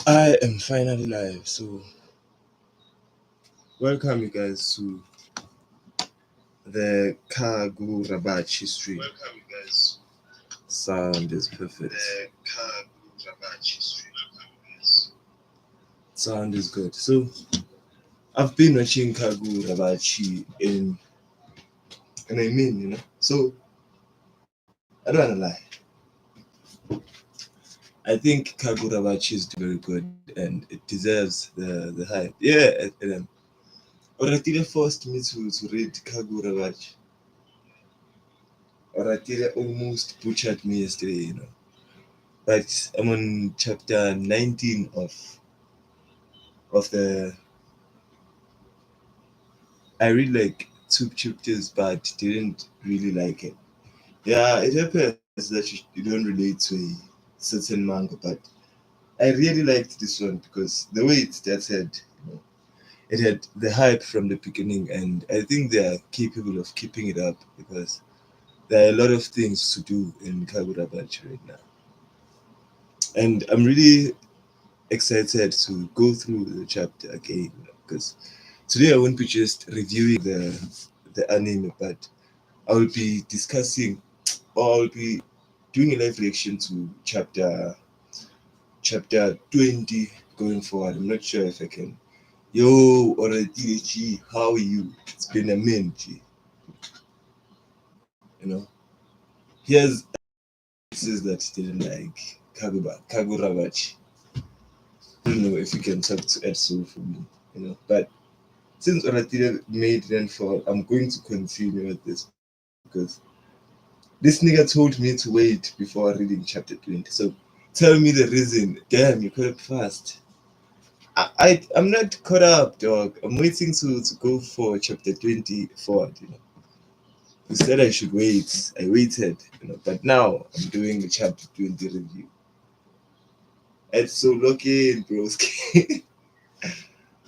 I am finally live, so welcome you guys to the Kagurabachi stream. Welcome, you guys. Sound is perfect. The Kagurabachi stream. Sound is good. So I've been watching Kagurabachi and I mean, So I don't wanna lie. I think Kagurabachi is very good and it deserves the hype. Yeah, Oratile forced me to read Kagurabachi. Oratile almost butchered me yesterday. But I'm on chapter 19 of the. I read like two chapters, but didn't really like it. Yeah, it happens that you don't relate to a certain manga, but I really liked this one because the way it started, it had the hype from the beginning, and I think they are capable of keeping it up because there are a lot of things to do in Kagurabachi right now, and I'm really excited to go through the chapter again because today I won't be just reviewing the anime, but I will be discussing or I'll be doing a live reaction to chapter 20 going forward. I'm not sure if I can. Yo, already G, how are you? It's been a minute, G. You know, here's says that he didn't like Kagurabachi. I don't know if you can talk to Edso for me, but since Oratile made landfall, I'm going to continue with this because this nigga told me to wait before reading chapter 20. So tell me the reason. Damn, you caught up fast. I'm not caught up, dog. I'm waiting to go for chapter 20 forward. You said I should wait. I waited, but now I'm doing the chapter 20 review. It's so lucky, broski.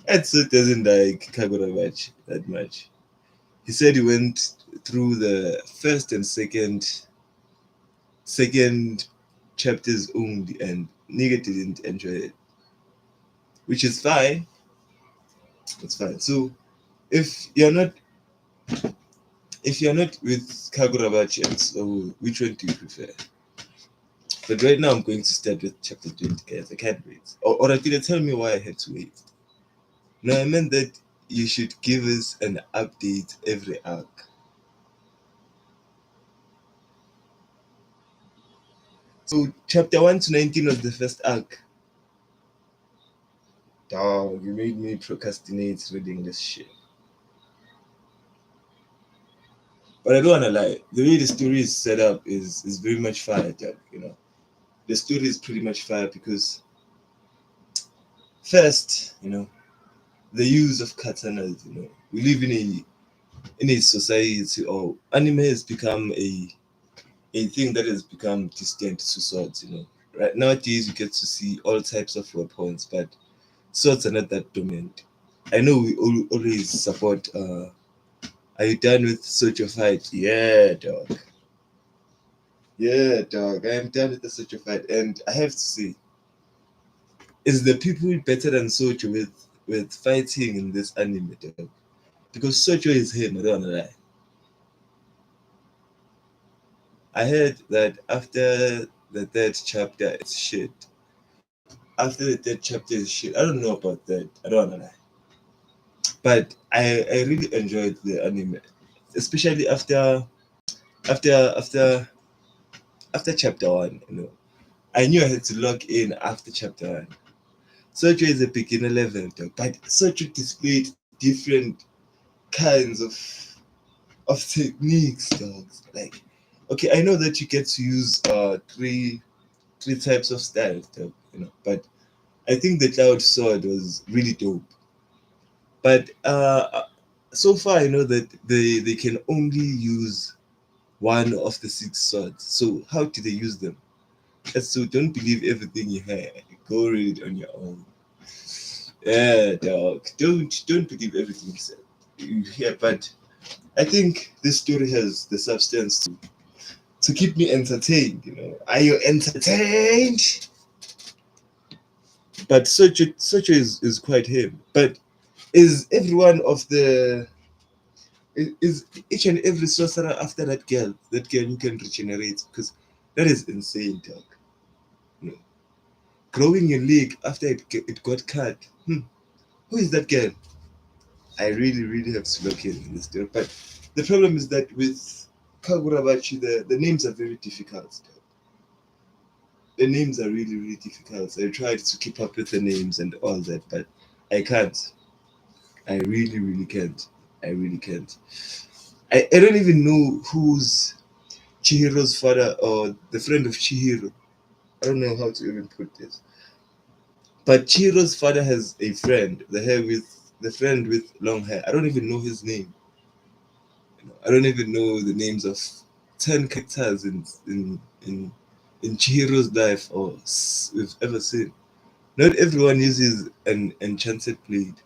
Edso doesn't like Kagurabachi that much. He said he went through the first and second chapters only, and nigga didn't enjoy it, which is fine. It's fine. So if you're not if you're not with Kagurabachi, so which one do you prefer? But right now I'm going to start with chapter 20, guys. I can't wait. Or did tell me why I had to wait? No, I meant that you should give us an update every arc. So chapter 1 to 19 was the first arc. Dog, you made me procrastinate reading this shit. But I don't wanna lie, the way the story is set up is very much fire, dog. The story is pretty much fire because first, the use of katanas. We live in a society, or anime has become a thing that has become distant to swords. Right nowadays you get to see all types of weapons, but swords are not that dominant. I know we always support are you done with Sojo fight? Yeah, dog. Yeah, dog. I am done with the Sojo fight, and I have to say, is the people better than Sojo with fighting in this anime, dog? Because Sojo is him. I don't wanna lie. I heard that after the third chapter, it's shit. After the third chapter is shit. I don't know about that. I don't wanna lie. But I really enjoyed the anime, especially after after after chapter one. I knew I had to log in after chapter one. Sojo is a beginner level, dog, but Sojo displayed different kinds of techniques, dogs. Like, okay, I know that you get to use three types of styles, dog, but I think the Cloud Sword was really dope. But so far I know that they can only use one of the six swords. So how do they use them? And so don't believe everything you hear. Go read it on your own. Yeah, dog. Don't believe everything you hear. But I think this story has the substance to keep me entertained. Are you entertained? But Sojo is quite him. But is everyone of the is each and every sorcerer after that girl who can regenerate? Because that is insane, dog. No. Growing your leg after it got cut. Who is that girl? I really, really have to look in this story. But the problem is that with Kagurabachi, the names are very difficult. The names are really, really difficult. So I tried to keep up with the names and all that, but I can't. I really, really can't. I really can't. I don't even know who's Chihiro's father or the friend of Chihiro. I don't know how to even put this. But Chihiro's father has a friend, the friend with long hair. I don't even know his name. I don't even know the names of 10 characters in Chihiro's life we've ever seen. Not everyone uses an enchanted blade.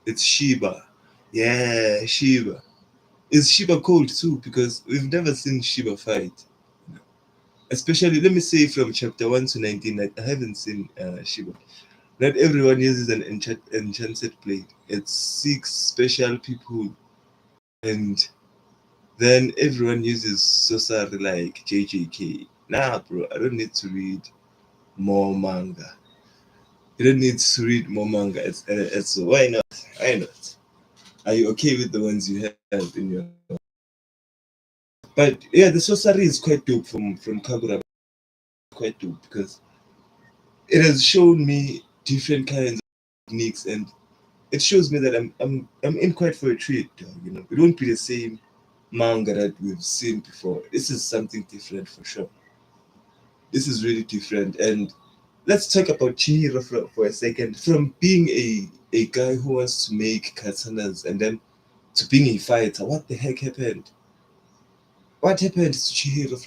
It's Shiba. Yeah, Shiba. Is Shiba cold too? Because we've never seen Shiba fight. Especially, let me say from chapter 1 to 19, I haven't seen Shiba. Not everyone uses an enchanted blade. It's 6 special people, and then everyone uses sorcery like JJK. Nah, bro, I don't need to read more manga. You don't need to read more manga. It's why not? Why not? Are you okay with the ones you have in your? But yeah, the sorcery is quite dope from Kagura. Quite dope because it has shown me different kinds of techniques, and it shows me that I'm in quite for a treat. You know, it won't be the same manga that we've seen before. This is something different for sure. This is really different. And let's talk about Chihiro for a second. From being a guy who wants to make katanas and then to being a fighter, what the heck happened? What happened to Chihiro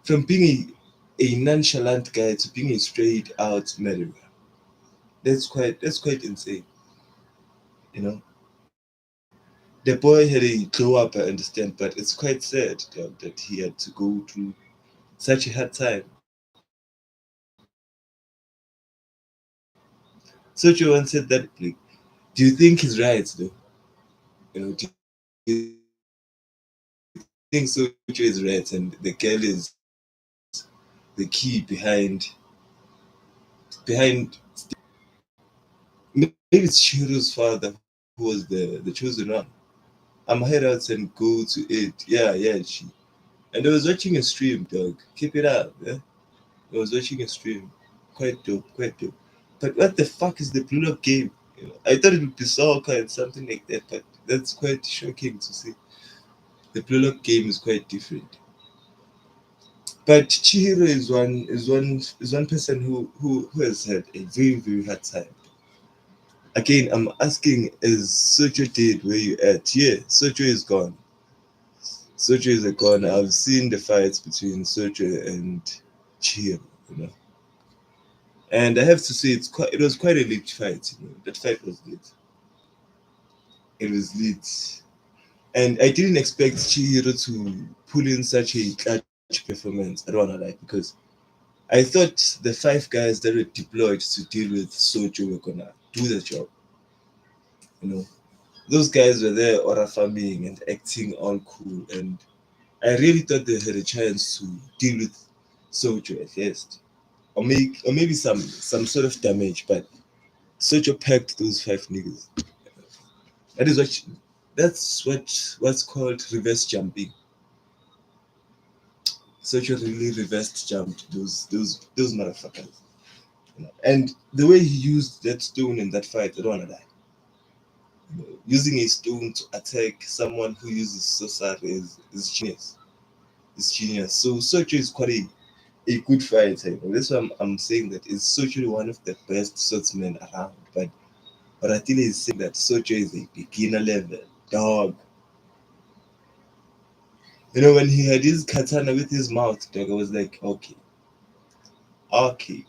from being a nonchalant guy to being a straight out murderer? That's quite insane. You know, the boy had a glow up, I understand, but it's quite sad that he had to go through such a hard time. Sojo once said that, like, do you think he's right though? You know, do you think Sojo is right and the girl is the key behind maybe it's Shiro's father who was the chosen one. I'm head out and go to it. Yeah, she. And I was watching a stream, dog. Keep it up, yeah. I was watching a stream. Quite dope, quite dope. But what the fuck is the Blue Lock game? You know, I thought it would be soccer and something like that, but that's quite shocking to see. The Blue Lock game is quite different. But Chihiro is one person who has had a very very hard time. Again, I'm asking, is Sojo dead where you at? Yeah, Sojo is gone. Sojo is gone. I've seen the fights between Sojo and Chihiro, you know. And I have to say, it was quite a lit fight. You know, that fight was lit. It was lit, and I didn't expect Chihiro to pull in such a clutch performance. I don't wanna lie because I thought the 5 guys that were deployed to deal with Sojo were gonna do the job. You know, those guys were there aura farming and acting all cool, and I really thought they had a chance to deal with Sojo at least, or maybe some sort of damage. But Sojo packed those 5 niggas. That is what what's called reverse jumping. Sojo really reverse jumped those motherfuckers. You know? And the way he used that stone in that fight, I don't wanna die. You know, using a stone to attack someone who uses sorcery is genius. It's genius. So Sojo is quite a good fighter. You know? That's why I'm saying that is Sojo one of the best swordsmen around. But Atila is saying that Sojo is a beginner level dog. You know, when he had his katana with his mouth, dog, I was like, okay. The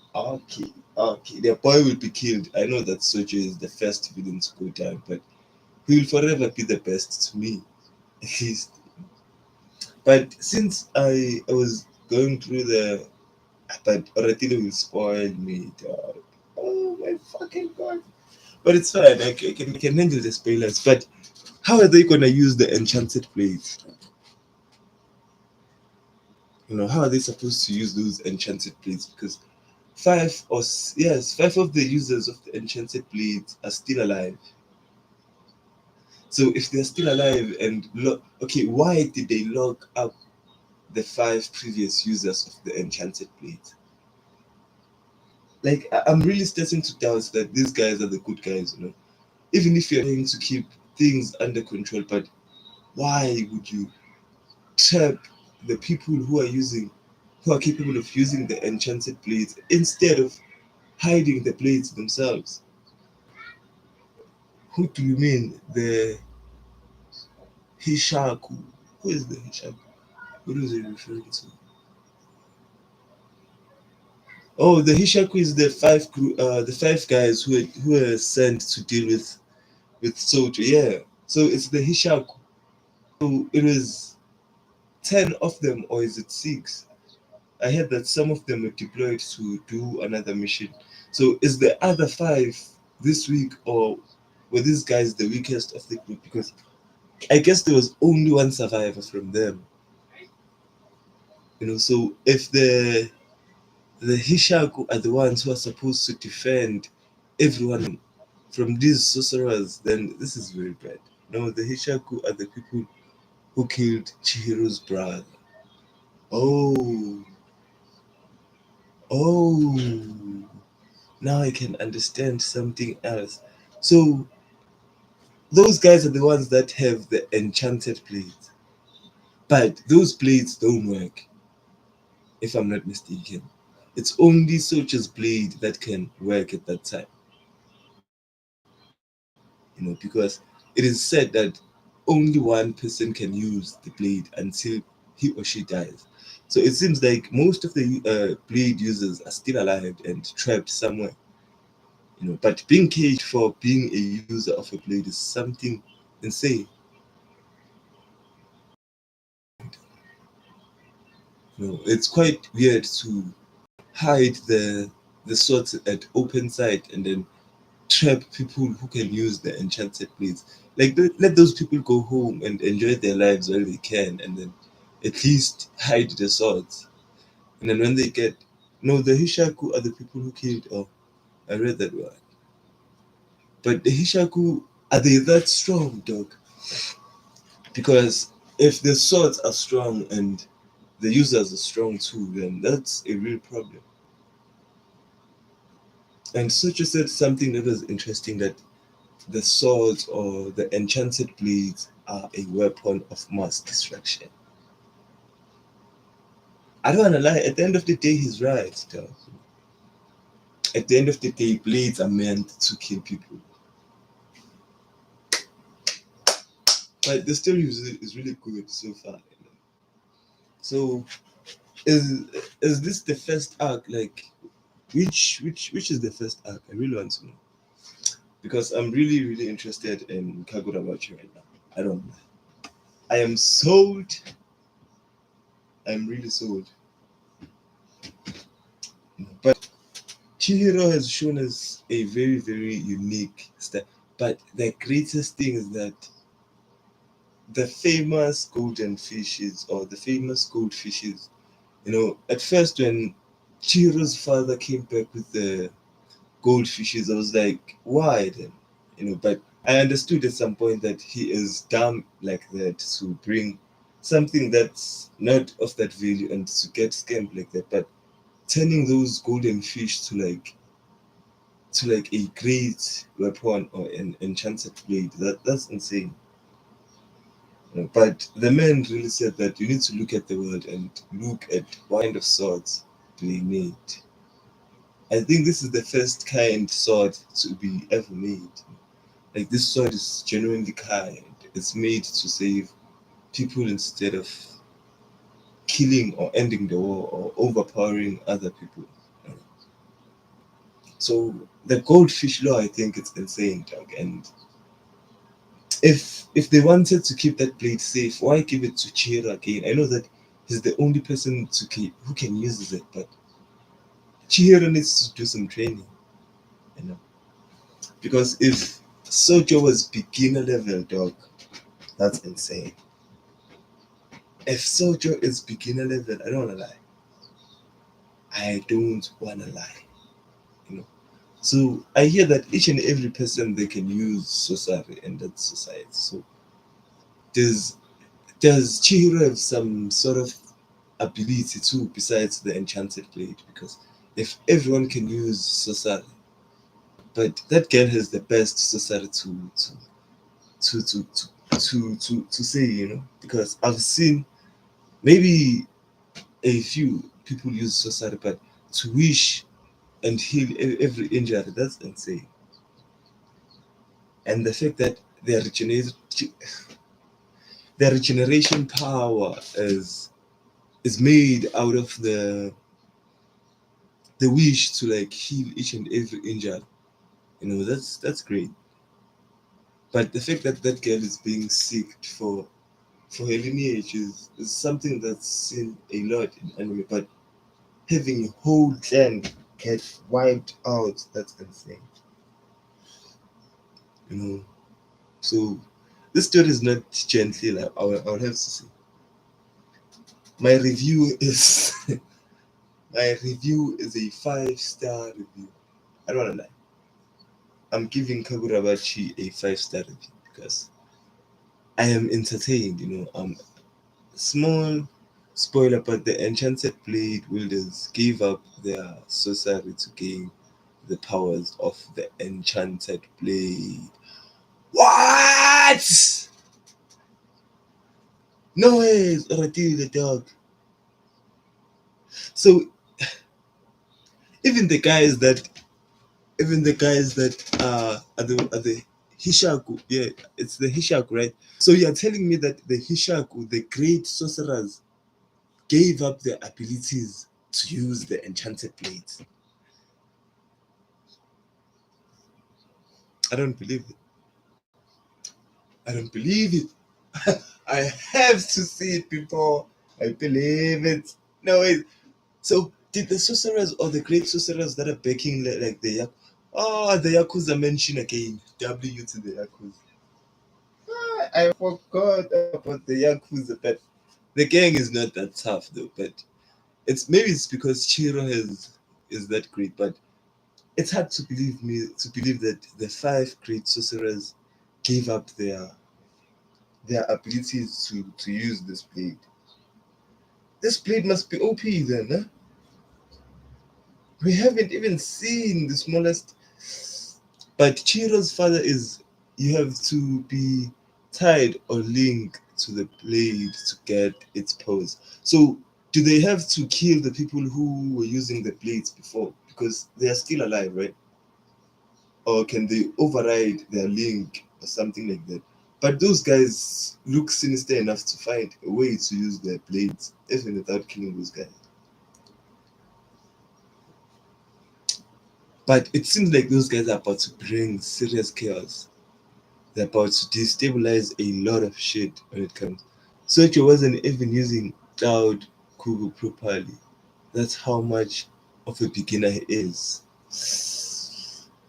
boy will be killed. I know that Sojo is the first villain to go down, but he will forever be the best to me, at least. But since I was going through but Oratile will spoil me, dog. my fucking god! But it's fine. I can handle the spoilers. But how are they gonna use the enchanted blades? How are they supposed to use those enchanted blades? Because five of the users of the enchanted blades are still alive. So if they're still alive and okay, why did they lock up the five previous users of the enchanted blade? Like I'm really starting to doubt that these guys are the good guys. Even if you're trying to keep things under control, but why would you trap the people who are capable of using the enchanted blades instead of hiding the blades themselves? Who do you mean? The Hishaku. Who is the Hishaku? What is he referring to? Oh, the Hishaku is the five guys who are sent to deal with Sojo. Yeah. So it's the Hishaku. So it was 10 of them, or is it six? I heard that some of them were deployed to do another mission. So is the other five this week, or were these guys the weakest of the group? Because I guess there was only one survivor from them. So if the Hishaku are the ones who are supposed to defend everyone from these sorcerers, then this is very bad. No, the Hishaku are the people who killed Chihiro's brother. Oh, oh, now I can understand something else. So those guys are the ones that have the enchanted blades, but those blades don't work, if I'm not mistaken. It's only Socha's blade that can work at that time. Because it is said that only one person can use the blade until he or she dies. So it seems like most of the blade users are still alive and trapped somewhere. But being caged for being a user of a blade is something insane. It's quite weird to hide the swords at open sight and then trap people who can use the enchanted blades. Like let those people go home and enjoy their lives while they can, and then at least hide the swords. And then when they get no, the Hishaku are the people who killed. Oh, I read that word. But the Hishaku, are they that strong, dog? Because if the swords are strong and the users are strong too, then that's a real problem. And Sutra said something that was interesting, that the swords or the enchanted blades are a weapon of mass destruction. I don't wanna lie, at the end of the day, he's right, though. At the end of the day, blades are meant to kill people. But the story is really good so far. So is is this the first arc? Like which is the first arc? I really want to know. Because I'm really, really interested in Kagurabachi right now. I don't know. I am sold. I'm really sold. But Chihiro has shown us a very, very unique style. But the greatest thing is that the famous golden fishes, or the famous goldfishes, at first when Chihiro's father came back with the goldfishes, I was like, why then? But I understood at some point that he is dumb like that to bring something that's not of that value and to get scammed like that. But turning those golden fish to like a great weapon or an enchanted blade, that's insane. But the man really said that you need to look at the world and look at what kind of swords they made. I think this is the first kind sword to be ever made. Like this sword is genuinely kind. It's made to save people instead of killing or ending the war or overpowering other people. So the goldfish law, I think it's insane, dog. And if they wanted to keep that blade safe, why give it to Chihiro again? I know that he's the only person who can use it, but Chihiro needs to do some training. you know. Because if Sojo was beginner level, dog, that's insane. If Sojo is beginner level, I don't wanna lie. I don't wanna lie. You know. So I hear that each and every person they can use sorcery in that society. So does does Chihiro have some sort of ability too besides the enchanted blade? Because if everyone can use sorcery, but that girl has the best sorcery to to to to say, you know, because I've seen maybe a few people use sorcery, but to wish and heal every injury, that's insane. And the fact that their regeneration power is made out of the wish to like heal each and every injury. You know, that's great. But the fact that that girl is being sick for her lineage is something that's seen a lot in anime. But having a whole clan get wiped out, that's insane. You know, so this story is not gently. Like I would have to say, my review is my review is a 5-star review. I don't wanna lie. I'm giving Kagurabachi a 5-star review because I am entertained. You know, small spoiler, but the enchanted blade wielders gave up their sorcery to gain the powers of the enchanted blade. What? No way, it's already the dog. So even the guys that even the guys that are the Hishaku, yeah, it's the Hishaku, right? So you're telling me that the Hishaku, the great sorcerers, gave up their abilities to use the enchanted blades. I don't believe it. I don't believe it. I have to see it before I believe it. No, wait. So did the sorcerers or the great sorcerers that are backing like the the Yakuza mention again? W to the Yakuza. I forgot about the Yakuza, but the gang is not that tough though. But it's because Chiro is that great, but it's hard to believe that the five great sorcerers gave up their abilities to use this blade. This blade must be OP then, huh? We haven't even seen the smallest. But Chiro's father is you have to be tied or linked to the blade to get its pose. So do they have to kill the people who were using the blades before because they are still alive, right? Or can they override their link or something like that? But those guys look sinister enough to find a way to use their blades even without killing those guys. But it seems like those guys are about to bring serious chaos. They're about to destabilize a lot of shit when it comes. Soichi wasn't even using Cloud Kugu properly. That's how much of a beginner he is.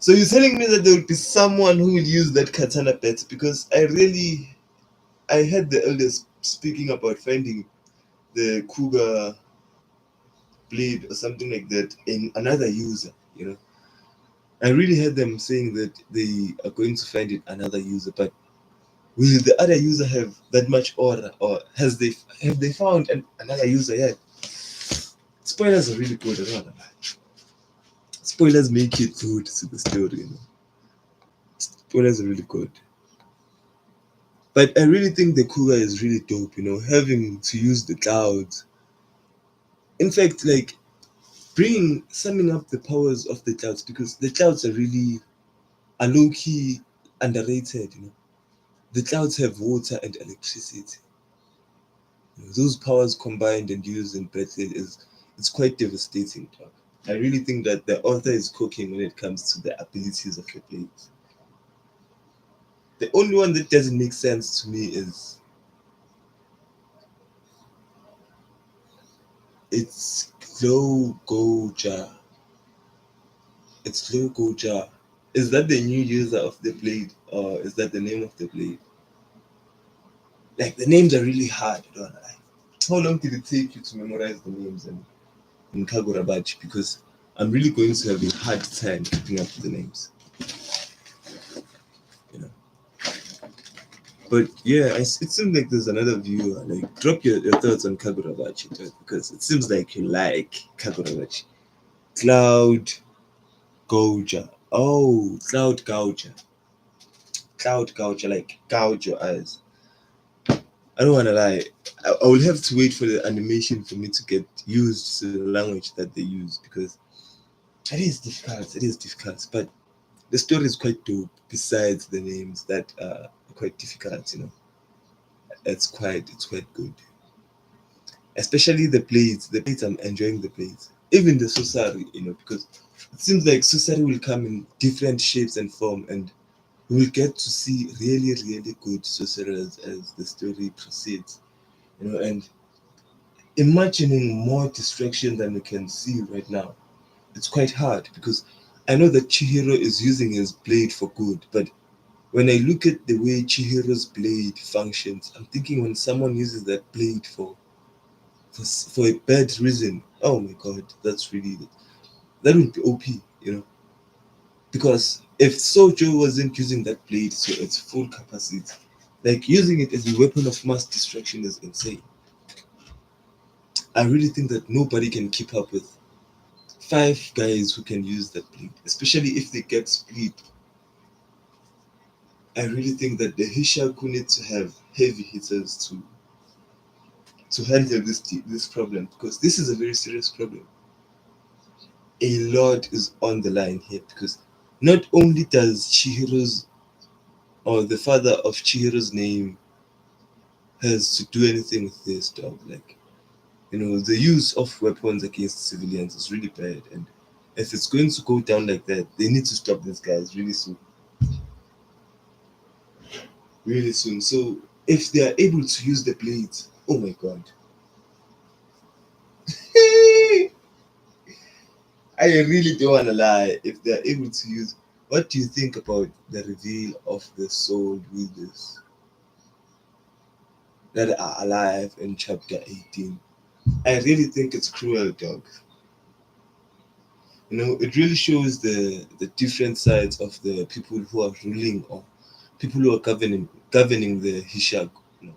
So you're telling me that there would be someone who will use that katana better? Because I heard the elders speaking about finding the Kuga blade or something like that in another user, you know. I really heard them saying that they are going to find it another user, but will the other user have that much aura, or have they found another user yet? Spoilers are really good. I don't know. Spoilers make it good to the story. You know? Spoilers are really good. But I really think the Kuga is really dope. You know, having to use the clouds. In fact, like bringing summing up the powers of the clouds because the clouds are low key underrated. You know, the clouds have water and electricity. You know, those powers combined and used in battle is it's quite devastating. Talk. I really think that the author is cooking when it comes to the abilities of the blades. The only one that doesn't make sense to me is it's Glow Goja. It's Glow Goja. Is that the new user of the blade, or is that the name of the blade? Like the names are really hard. I don't wanna lie. How long did it take you to memorize the names in Kagurabachi? Because I'm really going to have a hard time keeping up with the names. You know. But yeah, it seems like there's another viewer. Like, drop your thoughts on Kagurabachi, too, because it seems like you like Kagurabachi. Cloud Gouger. Oh, Cloud Gouger. Cloud Gouger, like gouge your eyes. I don't want to lie. I will have to wait for the animation for me to get used to the language that they use, because it is difficult. It is difficult. But the story is quite dope, besides the names that are quite difficult, you know. It's quite good. Especially the blades. The blades, I'm enjoying the blades. Even the sorcery, you know, because it seems like sorcery will come in different shapes and form, and we will get to see really, really good sorcerers as the story proceeds. You know, and imagining more distraction than we can see right now, it's quite hard, because I know that Chihiro is using his blade for good, but when I look at the way Chihiro's blade functions, I'm thinking when someone uses that blade for a bad reason, oh my god, that would be OP, you know. Because if Sojo wasn't using that blade to its full capacity, like using it as a weapon of mass destruction is insane. I really think that nobody can keep up with five guys who can use that blade, especially if they get speed. I really think that the Hishaku need to have heavy hitters to handle this problem, because this is a very serious problem. A lot is on the line here, because not only does Chihiro's, or the father of Chihiro's name, has to do anything with this dog, like, you know, the use of weapons against civilians is really bad, and if it's going to go down like that, they need to stop these guys really soon, really soon. So if they are able to use the blades, oh my god. I really don't want to lie. If they're able to use, what do you think about the reveal of the soul wielders that are alive in chapter 18? I really think it's cruel, dog. You know, it really shows the different sides of the people who are ruling, or people who are governing the Hishak. You know,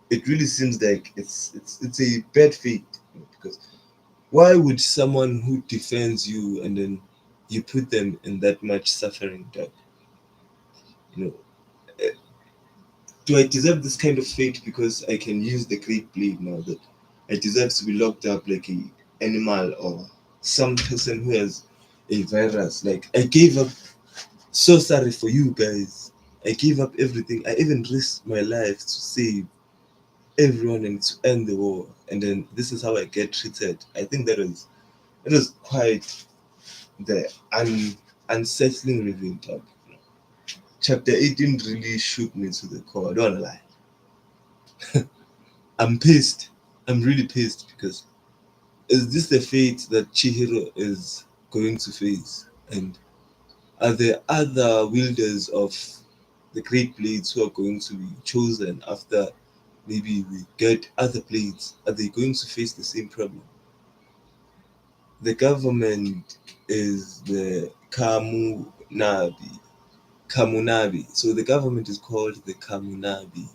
it really seems like it's a bad fate, you know, because why would someone who defends you and then you put them in that much suffering, dog? You know, eh, do I deserve this kind of fate because I can use the great blade now? That I deserve to be locked up like a animal, or some person who has a virus? Like, I gave up. So sorry for you guys. I gave up everything. I even risked my life to save everyone and to end the war. And then this is how I get treated. I think that was quite the unsettling reveal, talk. Chapter 18 really shook me to the core. I don't wanna lie. I'm pissed. I'm really pissed, because is this the fate that Chihiro is going to face? And are there other wielders of the great blades who are going to be chosen after maybe we get other blades? Are they going to face the same problem? The government is the Kamunabi. So the government is called the Kamunabi.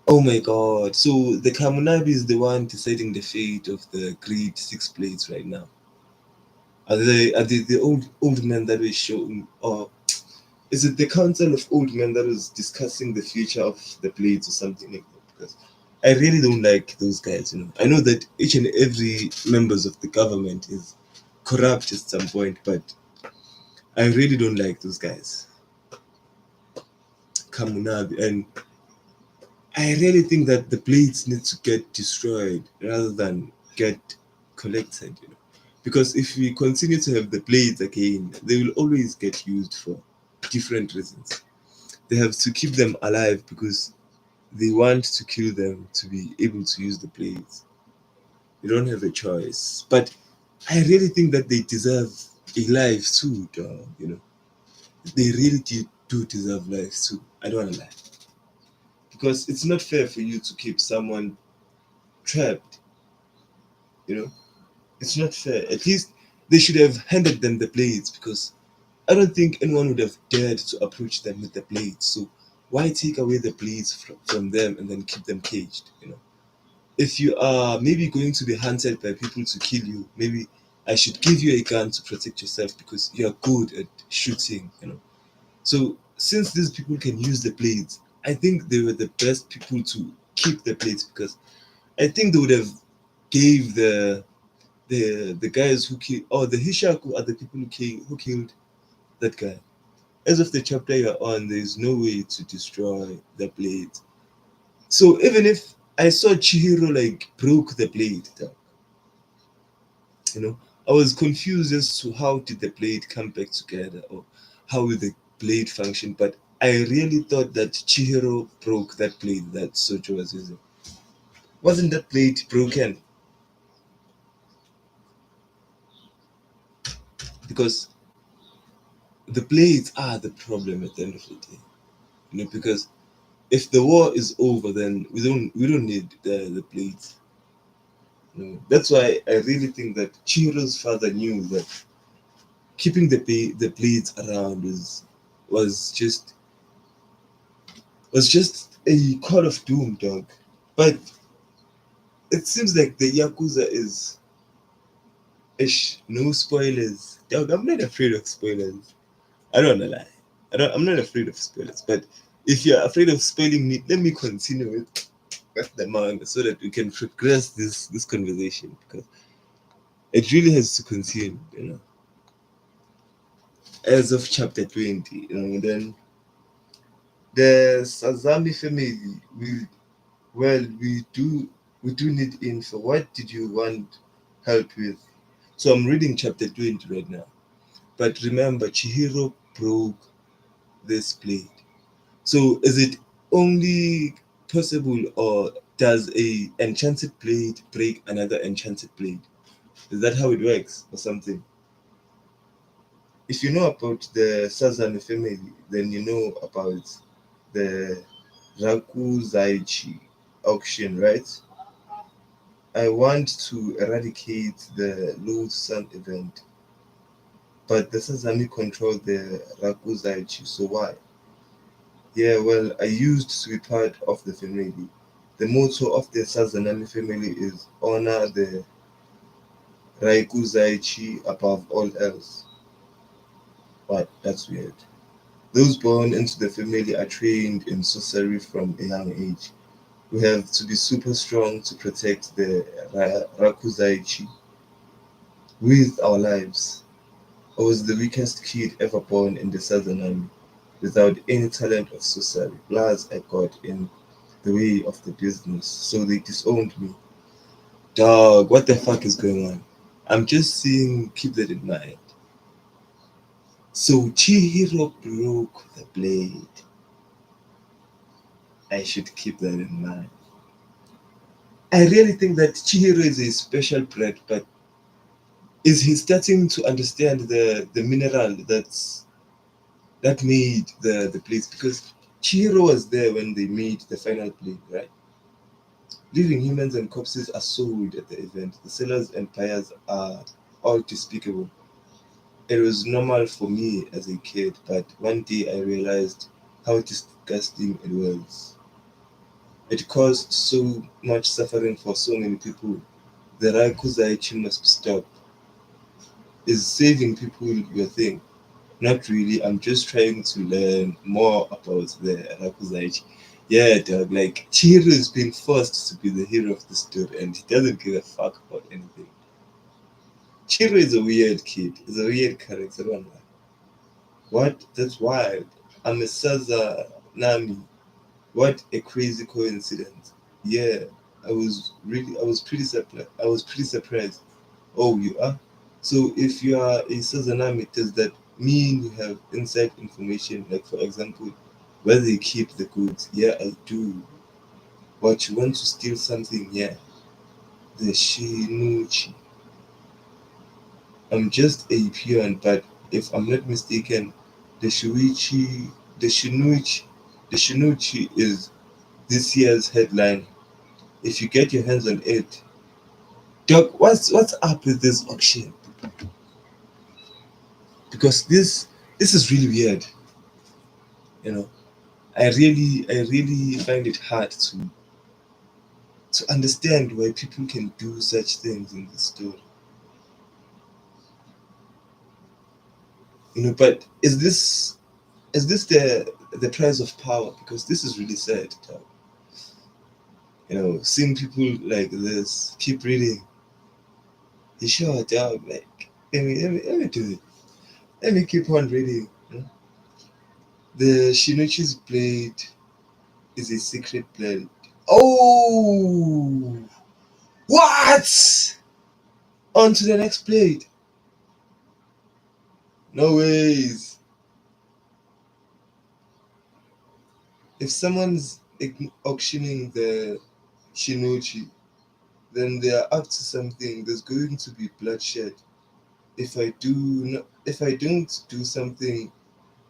Oh my god. So the Kamunabi is the one deciding the fate of the great six blades right now. Are they the old men that were shown, or is it the council of old men that was discussing the future of the blades or something like that? Because I really don't like those guys, you know. I know that each and every members of the government is corrupt at some point, but I really don't like those guys. Kamunabi. And I really think that the blades need to get destroyed rather than get collected, you know. Because if we continue to have the blades again, they will always get used for different reasons. They have to keep them alive because they want to kill them to be able to use the blades. They don't have a choice. But I really think that they deserve a life too, dog. They really do deserve life too. I don't wanna lie, because it's not fair for you to keep someone trapped. You know, it's not fair. At least they should have handed them the blades, because I don't think anyone would have dared to approach them with the blades. So why take away the blades from them and then keep them caged? If you are maybe going to be hunted by people to kill you, maybe I should give you a gun to protect yourself because you are good at shooting. So since these people can use the blades, I think they were the best people to keep the blades, because I think they would have gave the guys who killed, or the Hishaku are the people who killed that guy. As of the chapter you're on, there is no way to destroy the blade. So even if I saw Chihiro like broke the blade, you know, I was confused as to how did the blade come back together, or how will the blade function. But I really thought that Chihiro broke that blade that Sojo was using. Wasn't that blade broken? Because the blades are the problem at the end of the day. Because if the war is over, then we don't need the blades. That's why I really think that Chihiro's father knew that keeping the blades around was just a call of doom, dog. But it seems like the Yakuza is ish, no spoilers. Dog, I'm not afraid of spoilers. I don't wanna lie. I'm not afraid of spoilers. But if you're afraid of spoiling me, let me continue with the manga so that we can progress this conversation, because it really has to continue. As of chapter 20, then the Sazami family, we do need info. What did you want help with? So I'm reading chapter 20 right now. But remember, Chihiro broke this blade. So is it only possible, or does a enchanted blade break another enchanted blade? Is that how it works or something? If you know about the Sazami family, then you know about the Rakuzaichi auction, right? I want to eradicate the loathsome event, but the Sazami control the Rakuzaichi, so why? Yeah, well, I used to be part of the family. The motto of the Sazanami family is honor the Raikuzaichi above all else. But that's weird. Those born into the family are trained in sorcery from a young age. We have to be super strong to protect the Rakuzaichi with our lives. I was the weakest kid ever born in the Southern Army, without any talent of sorcery. Plus, I got in the way of the business, so they disowned me. Dog, what the fuck is going on? I'm just saying, keep that in mind. So Chihiro broke the blade. I should keep that in mind. I really think that Chihiro is a special bred, but is he starting to understand the mineral that made the blades? Because Chihiro was there when they made the final blade, right? Living humans and corpses are sold at the event. The sellers and buyers are all despicable. It was normal for me as a kid, but one day I realized how disgusting it was. It caused so much suffering for so many people. The Raikuzaichi must stop. Is saving people your thing? Not really. I'm just trying to learn more about the Rakuzaichi. Yeah, dog. Like Chihiro is being forced to be the hero of the story, and he doesn't give a fuck about anything. Chihiro is a weird kid. He's a weird character. I don't know. What? That's wild. I'm a Saza Nami. What a crazy coincidence. Yeah, I was pretty surprised. Oh, you are? So if you are a Sazanami, does that mean you have inside information? Like, for example, where they keep the goods? Yeah, I do. But you want to steal something? Yeah. The Shinuchi. I'm just a peon, but if I'm not mistaken, the Shuichi, the Shinuichi, the Shinuichi is this year's headline. If you get your hands on it, Doc, what's up with this auction? Because this is really weird. You know, I really find it hard to understand why people can do such things in the story. But is this the price of power? Because this is really sad, dog. Seeing people like this keep reading. You sure, dog? Like, let me do it. Let me keep on reading. The Shinichi's blade is a secret blade. Oh, what? On to the next blade. No ways. If someone's auctioning the Shinochi, then they are up to something. There's going to be bloodshed. If I don't do something,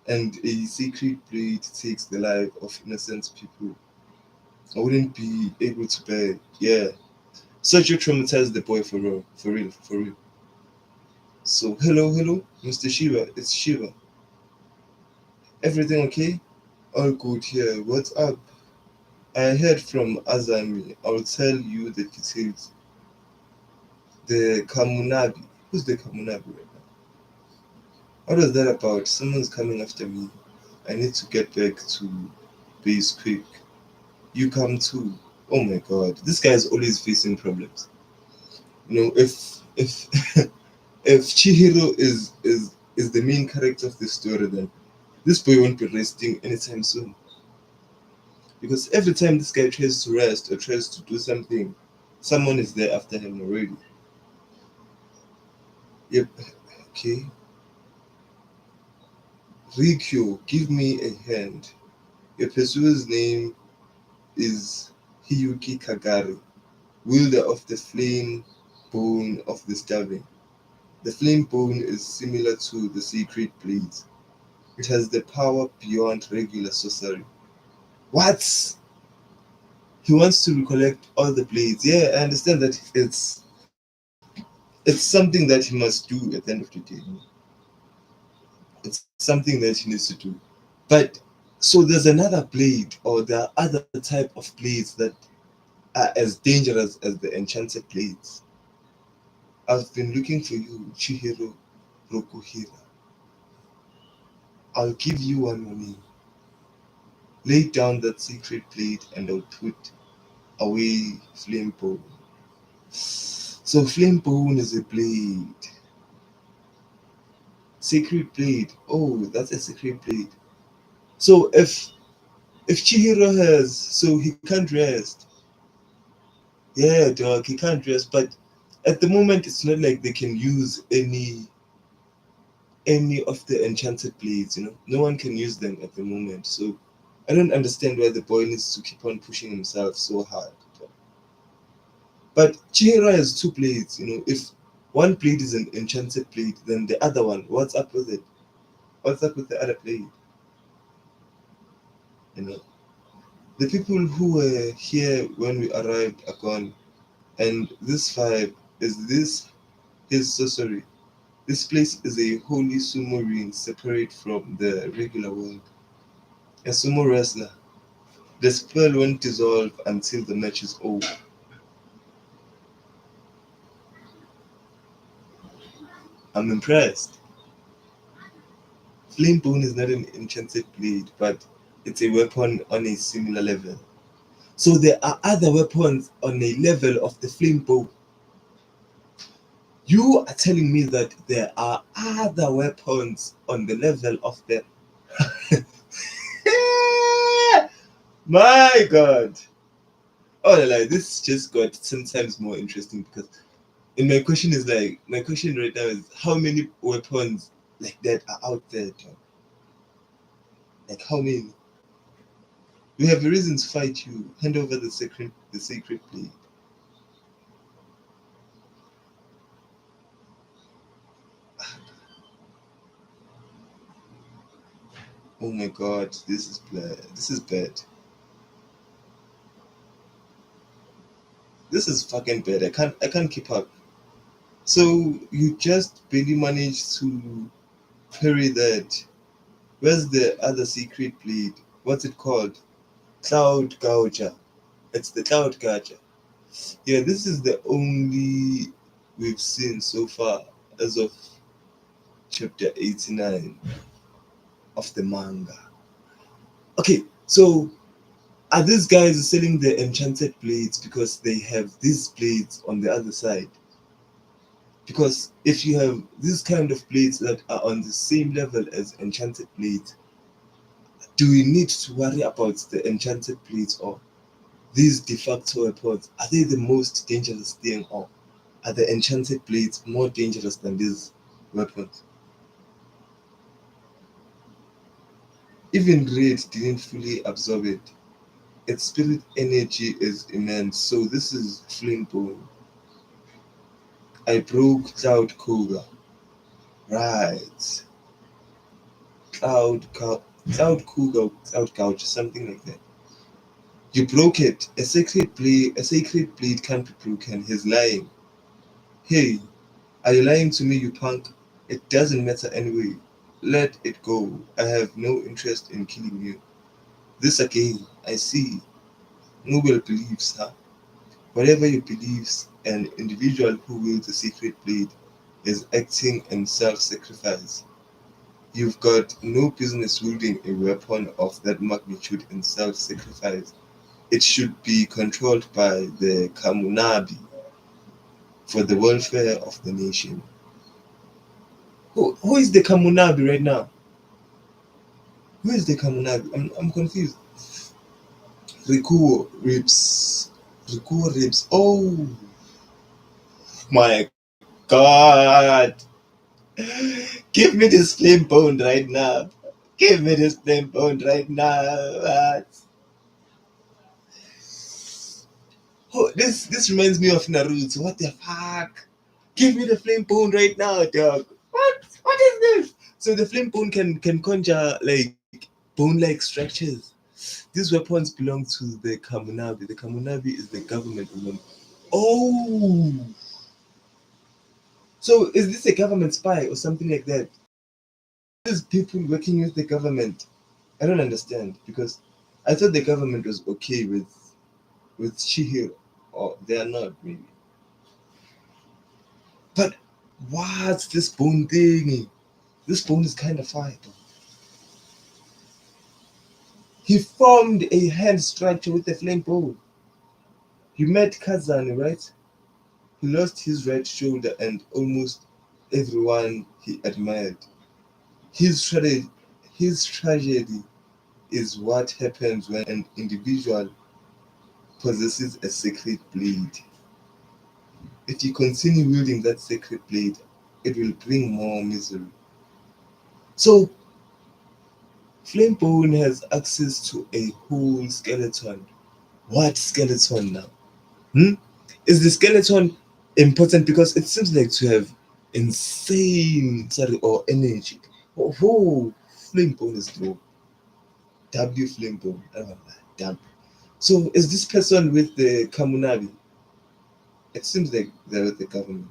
and a secret blade takes the life of innocent people, I wouldn't be able to bear it. Yeah. Sojo traumatized the boy for real. For real. For real. So, hello, Mr. Shiva. It's Shiva. Everything okay? All good here. What's up? I heard from Azami. I'll tell you the details. The Kamunabi. Who's the Kamunabi right now? What is that about? Someone's coming after me. I need to get back to base quick. You come too. Oh my god. This guy is always facing problems. If if Chihiro is the main character of the story, then this boy won't be resting anytime soon. Because every time this guy tries to rest or tries to do something, someone is there after him already. Yep. Okay. Rikyo, give me a hand. Your pursuer's name is Hiyuki Kagari, wielder of the flame bone of the stabbing. The flame bone is similar to the secret blade. It has the power beyond regular sorcery. What? He wants to recollect all the blades. Yeah, I understand that it's something that he must do at the end of the day. It's something that he needs to do. But so there's another blade, or there are other type of blades that are as dangerous as the enchanted blades. I've been looking for you, Chihiro Rokuhira. I'll give you one more name. Lay down that secret blade and I'll put away flame bone. So flame bone is a blade. Secret blade. Oh, that's a secret blade. So if Chihiro has, so he can't rest. Yeah, dog, he can't rest. But at the moment, it's not like they can use any of the enchanted blades. No one can use them at the moment. So I don't understand why the boy needs to keep on pushing himself so hard. But Chihiro has two blades. If one blade is an enchanted blade, then the other one, what's up with it? What's up with the other blade? You know, the people who were here when we arrived are gone, and this vibe is his sorcery. This place is a holy sumo ring separate from the regular world. A sumo wrestler. The spell won't dissolve until the match is over. I'm impressed. Flame bone is not an enchanted blade, but it's a weapon on a similar level. So there are other weapons on a level of the flame bow. You are telling me that there are other weapons on the level of the. My God! Oh, like this just got 10 times more interesting because, and my question right now is how many weapons like that are out there, John? Like how many? We have a reason to fight you. Hand over the sacred blade. Oh my god, this is bad. This is bad. This is fucking bad. I can't keep up. So you just barely managed to parry that. Where's the other secret blade? What's it called? Cloud Gouger. It's the Cloud Gouger. Yeah, this is the only we've seen so far as of chapter 89 of the manga. Okay, so are these guys selling the enchanted blades because they have these blades on the other side? Because if you have these kind of blades that are on the same level as enchanted blades, do we need to worry about the enchanted blades, or these de facto weapons? Are they the most dangerous thing, or are the enchanted blades more dangerous than these weapons? Even Red didn't fully absorb it. Its spirit energy is immense, so this is Flimbo. I broke Cloud Cougar. Right. Cloud Cougar, Cloud Couch, something like that. You broke it. A sacred blade can't be broken. He's lying. Hey, are you lying to me, you punk? It doesn't matter anyway. Let it go. I have no interest in killing you. This again, I see. Noble beliefs, huh? Whatever you believes, an individual who wields a secret blade is acting in self-sacrifice. You've got no business wielding a weapon of that magnitude in self-sacrifice. It should be controlled by the Kamunabi for the welfare of the nation. Who is the Kamunabi right now? Who is the Kamunabi? I'm confused. Rikuo Ribs. Rikuo Ribs. Oh my god. Give me this flame bone right now. Give me this flame bone right now. Oh, this reminds me of Naruto. What the fuck? Give me the flame bone right now, dog. What? What is this? So the flame bone can conjure like bone-like structures. These weapons belong to the Kamunabi. The Kamunabi is the government. Remember? Oh, so is this a government spy or something like that? These people working with the government. I don't understand because I thought the government was okay with Chihiro, or they are not maybe. But what's this bone thing? This bone is kind of fire. He formed a hand structure with a flame bone. You met Kazan, right? He lost his right shoulder and almost everyone he admired. His tragedy, his tragedy is what happens when an individual possesses a sacred blade. If you continue wielding that sacred blade, it will bring more misery. So, Flamebone has access to a whole skeleton. What skeleton now? Hmm? Is the skeleton important because it seems like to have insane sorry or energy? Oh, Flamebone is low. W Flamebone. Oh, damn. So is this person with the Kamunabi? It seems like they're with the government.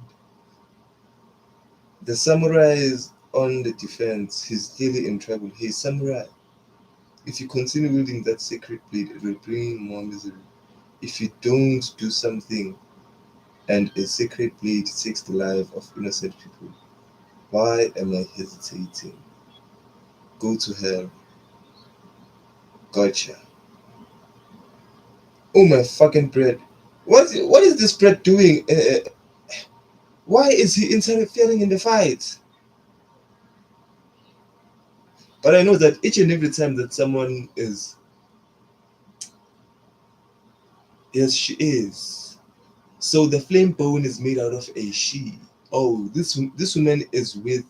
The samurai is on the defense. He's clearly in trouble. He's samurai. If you continue wielding that sacred blade, it will bring more misery. If you don't do something and a sacred blade takes the life of innocent people, why am I hesitating? Go to hell. Gotcha. Oh my fucking bread. What is this bread doing? Why is he interfering in the fight? But I know that each and every time that someone is, yes, she is. So the flame bone is made out of a she. Oh, this woman is with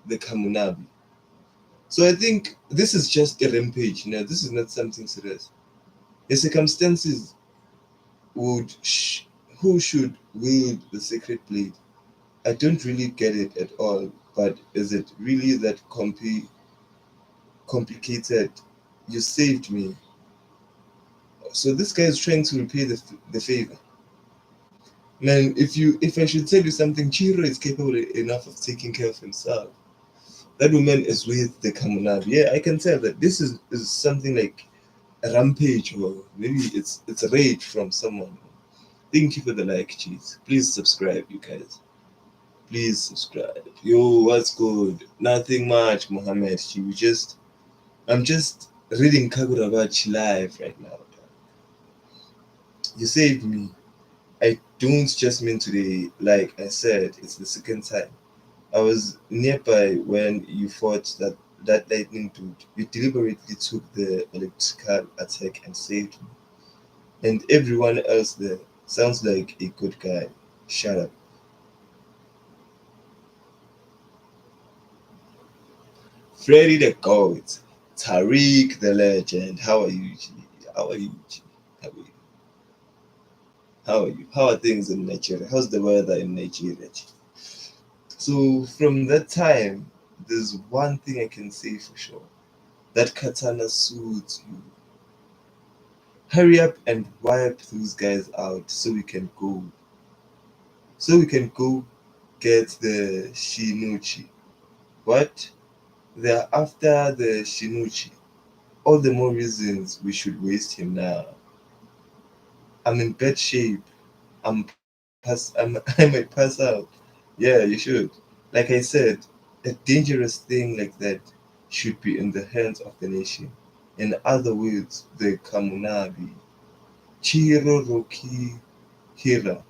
the Kamunabi. So I think this is just a rampage. Now this is not something serious. The circumstances would who should wield the sacred blade. I don't really get it at all. But is it really that complicated. You saved me. So this guy is trying to repay the favor. Man, if I should tell you something, Chihiro is capable enough of taking care of himself. That woman is with the Kamunabi. Yeah, I can tell that this is something like a rampage, or maybe it's a rage from someone. Thank you for the like, cheese. Please subscribe, you guys. Please subscribe. Yo, what's good? Nothing much, Mohammed. I'm just reading Kagurabachi live right now. You saved me. I don't just mean today. Like I said, it's the second time. I was nearby when you fought that lightning dude. You deliberately took the electrical attack and saved me. And everyone else there sounds like a good guy. Shut up. Freddy the Goat. Tariq the Legend. How are you, G? How are you, G? How are you? How are you? How are things in Nigeria? How's the weather in Nigeria, G? So from that time, there's one thing I can say for sure. That katana suits you. Hurry up and wipe those guys out so we can go. So we can go get the Shinuchi. What? They're after the Shinuchi. All the more reasons we should waste him now. I'm in bad shape. I might pass out. Yeah, you should. Like I said, a dangerous thing like that should be in the hands of the nation. In other words, the Kamunabi. Chihiro Roki Hira.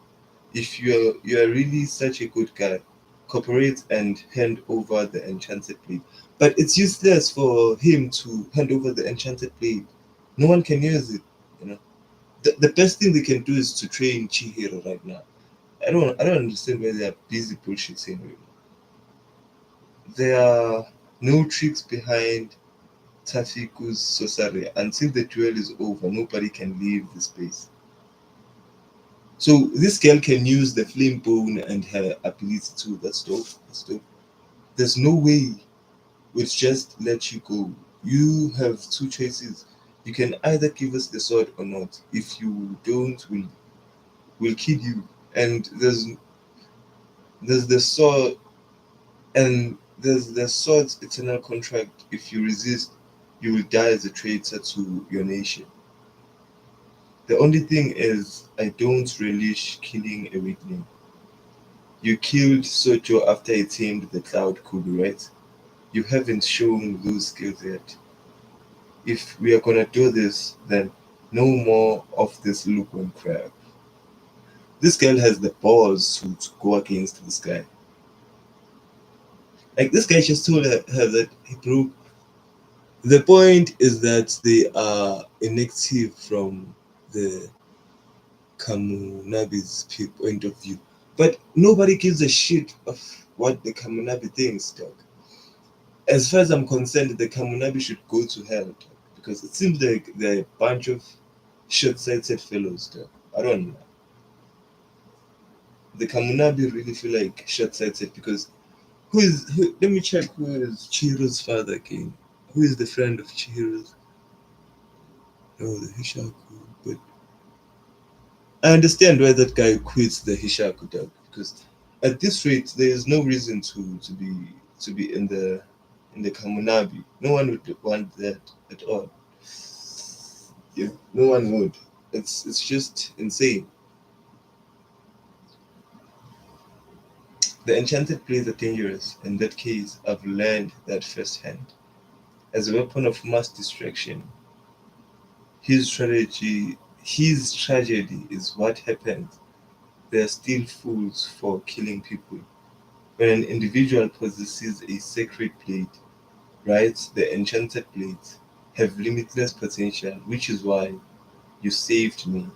If you're really such a good guy, cooperate and hand over the enchanted blade. But it's useless for him to hand over the enchanted blade. No one can use it. You know, the best thing they can do is to train Chihiro right now. I don't understand why they are busy bullshitting right now. There are no tricks behind Tafiku's sorcery. Until the duel is over, nobody can leave the space. So this girl can use the flame bone and her ability too. That's dope. That's dope. There's no way we'll just let you go. You have two choices. You can either give us the sword or not. If you don't, we'll kill you. And there's the sword and there's the sword's eternal contract. If you resist, you will die as a traitor to your nation. The only thing is I don't relish killing a weakling. You killed Sojo after he tamed the Cloud Kubi, right? You haven't shown those skills yet. If we are gonna do this, then no more of this lukewarm crap. This girl has the balls to go against this guy. Like this guy just told her that he broke. The point is that they are inactive from the Kamunabi's point of view. But nobody gives a shit of what the Kamunabi thinks, dog. As far as I'm concerned, the Kamunabi should go to hell because it seems like they're a bunch of short-sighted fellows. I don't know. The Kamunabi really feel like short-sighted because let me check who is Chihiro's father again. Who is the friend of Chihiro's? Oh, the Hishaku. But I understand why that guy quits the Hishaku dog because at this rate there is no reason to be in the Kamunabi. No one would want that at all. Yeah, no one would. It's just insane. The enchanted blades are dangerous. In that case, I've learned that firsthand. As a weapon of mass destruction, his tragedy is what happens. They are still fools for killing people. When an individual possesses a sacred blade, right, the enchanted blades have limitless potential, which is why you saved me.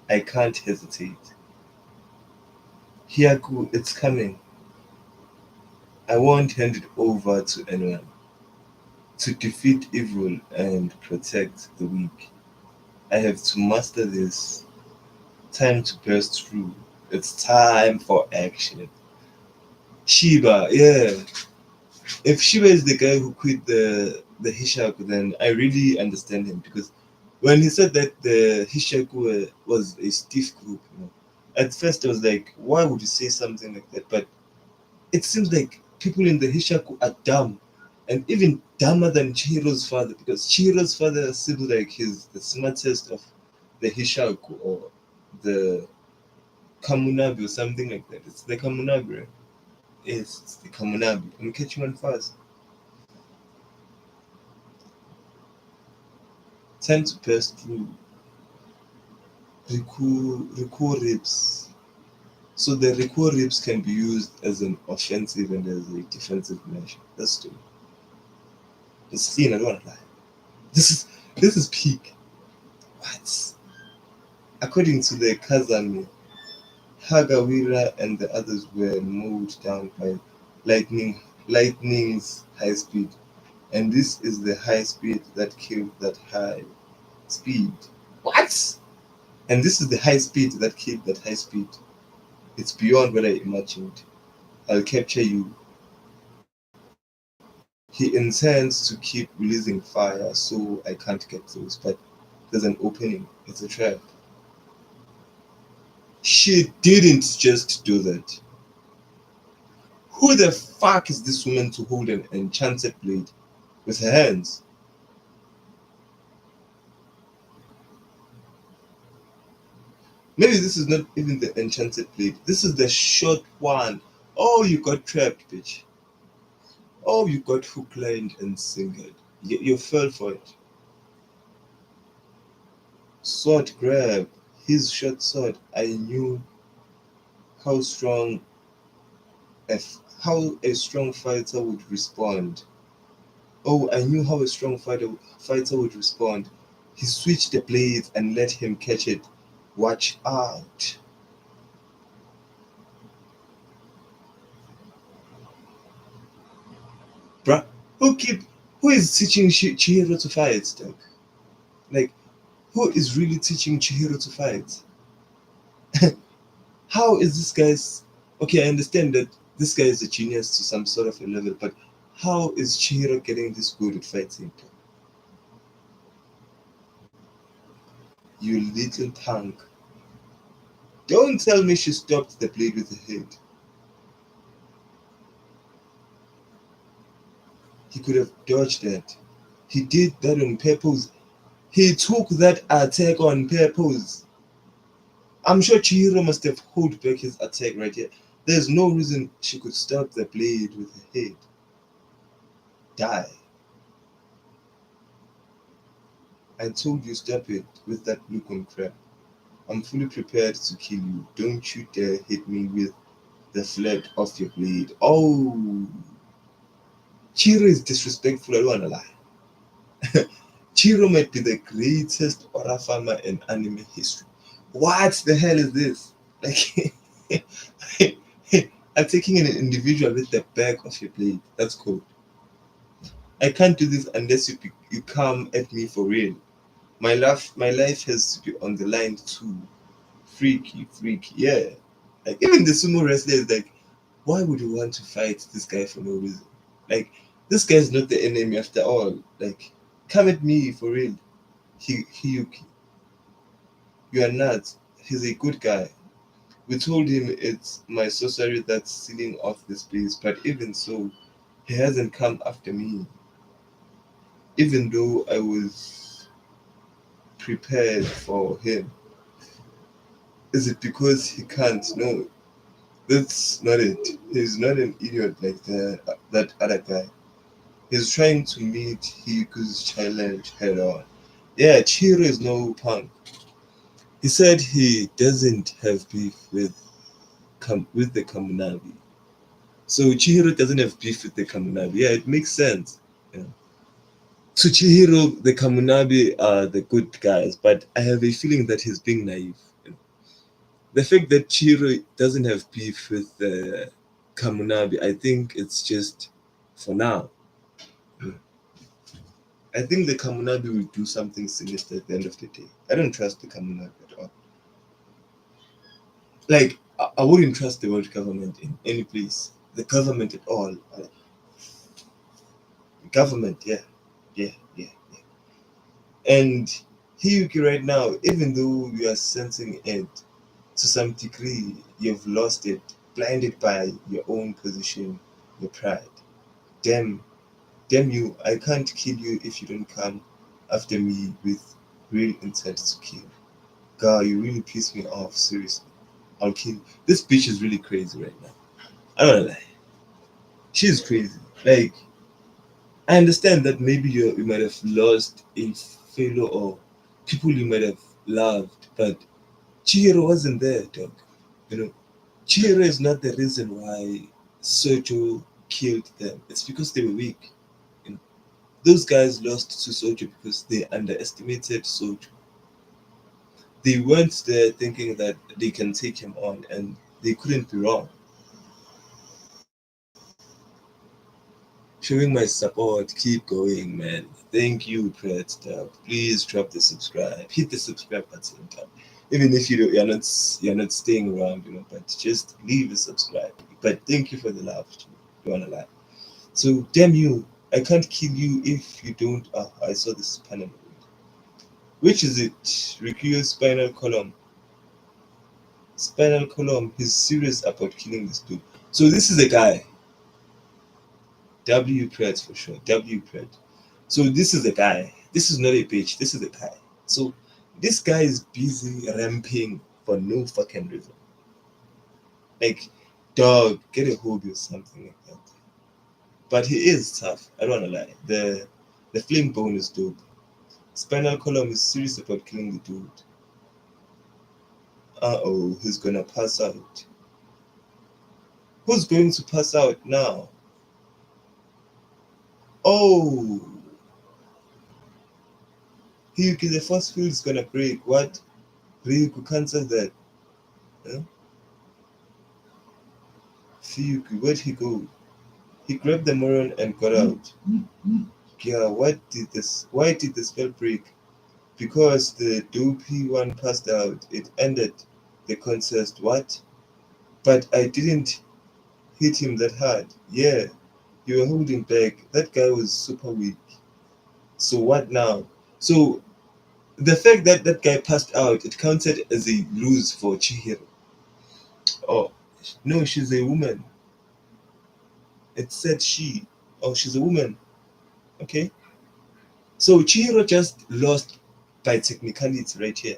I can't hesitate. Hyaku, it's coming. I won't hand it over to anyone. To defeat evil and protect the weak, I have to master this. Time to burst through. It's time for action. Shiba, yeah. If Shiba is the guy who quit the Hishaku, then I really understand him, because when he said that the Hishaku was a stiff group, at first I was like, why would you say something like that? But it seems like people in the Hishaku are dumb, and even dumber than Chihiro's father, because Chihiro's father seems like he's the smartest of the Hishaku, or the Kamunabi, or something like that. It's the Kamunabi, right? Yes, it's the Kamunabi. I'm catching on fast. Time to pass through Riku ribs. So the Riku ribs can be used as an offensive and as a defensive measure. That's true. It's thin, I don't want to lie. This is peak. What? According to the Kazami, Hagawira and the others were mowed down by lightning's high speed. And this is the high speed that killed that high speed. What? And this is the high speed that killed that high speed. It's beyond what I imagined. I'll capture you. He intends to keep releasing fire so I can't get close, but there's an opening. It's a trap. She didn't just do that. Who the fuck is this woman to hold an enchanted blade with her hands? Maybe this is not even the enchanted blade. This is the short one. Oh, you got trapped, bitch. Oh, you got hook, line, and singered. You fell for it. Sword grab. His short sword. I knew how strong, how a strong fighter would respond. Oh, I knew how a strong fighter would respond. He switched the blades and let him catch it. Watch out. Bruh, who is teaching Chihiro to fight, dog? Like, who is really teaching Chihiro to fight? How is this guy's... Okay, I understand that this guy is a genius to some sort of a level, but how is Chihiro getting this good at fighting? You little punk. Don't tell me she stopped the blade with her head. He could have dodged that. He did that on purpose. He took that attack on purpose. I'm sure Chihiro must have held back his attack right here. There's no reason she could stop the blade with her head. Die. I told you stop it with that look on crap. I'm fully prepared to kill you. Don't you dare hit me with the flat of your blade. Oh, Chihiro is disrespectful, I don't wanna lie. Chihiro might be the greatest aura farmer in anime history. What the hell is this? Like, I'm taking an individual with the back of your blade. That's cool. I can't do this unless you come at me for real. My life has to be on the line too. Freaky, freaky, yeah. Like even the sumo wrestler is like, why would you want to fight this guy for no reason? Like this guy is not the enemy after all. Like, come at me for real. Hiyuki, you are not. He's a good guy. We told him it's my sorcery that's sealing off this place, but even so, he hasn't come after me. Even though I was prepared for him. Is it because he can't? No, that's not it. He's not an idiot like that other guy. He's trying to meet Hiku's challenge head on. Yeah, Chihiro is no punk. He said he doesn't have beef with the Kamunabi. So Chihiro doesn't have beef with the Kamunabi. Yeah, it makes sense. Yeah. To Chihiro, the Kamunabi are the good guys, but I have a feeling that he's being naive. The fact that Chihiro doesn't have beef with the Kamunabi, I think it's just for now. Yeah. I think the Kamunabi will do something sinister at the end of the day. I don't trust the Kamunabi at all. Like, I wouldn't trust the world government in any place. The government at all. Government, yeah. And Hiyuki right now, even though you are sensing it to some degree, you've lost it, blinded by your own position, your pride. Damn, damn you, I can't kill you if you don't come after me with real intent to kill. God, you really piss me off, seriously. I'll kill you. This bitch is really crazy right now. I don't lie. She's crazy. Like, I understand that maybe you might have lost a fellow or people you might have loved, but Chihiro wasn't there, dog. You know, Chihiro is not the reason why Sojo killed them. It's because they were weak. You know, those guys lost to Sojo because they underestimated Sojo. They weren't there thinking that they can take him on, and they couldn't be wrong. Showing my support, keep going, man. Thank you, Pret. Please drop the subscribe, hit the subscribe button. Even if you're not staying around, but just leave a subscribe. But thank you for the love. Don't wanna lie. So damn you, I can't kill you if you don't. Ah, I saw this panel. Which is it? Rikuyo's spinal column. Spinal column. He's serious about killing this dude. So this is a guy. W Pret for sure. W Pret. So this is a guy. This is not a bitch. This is a guy. So this guy is busy ramping for no fucking reason. Like, dog, get a hold or something like that. But he is tough. I don't wanna lie. The flame bone is dope. Spinal column is serious about killing the dude. Uh-oh, he's gonna pass out. Who's going to pass out now? Oh, Hyuki, the first field is gonna break. What? Ryuku cancel that. Huh? Hyuki, where'd he go? He grabbed the moron and got out. Yeah, why did the spell break? Because the dopey one passed out. It ended the contest. What? But I didn't hit him that hard. Yeah, you were holding back. That guy was super weak. So what now? So the fact that that guy passed out, it counted as a lose for Chihiro. Oh, no, she's a woman. It said she. Oh, she's a woman. Okay. So Chihiro just lost by technicality right here.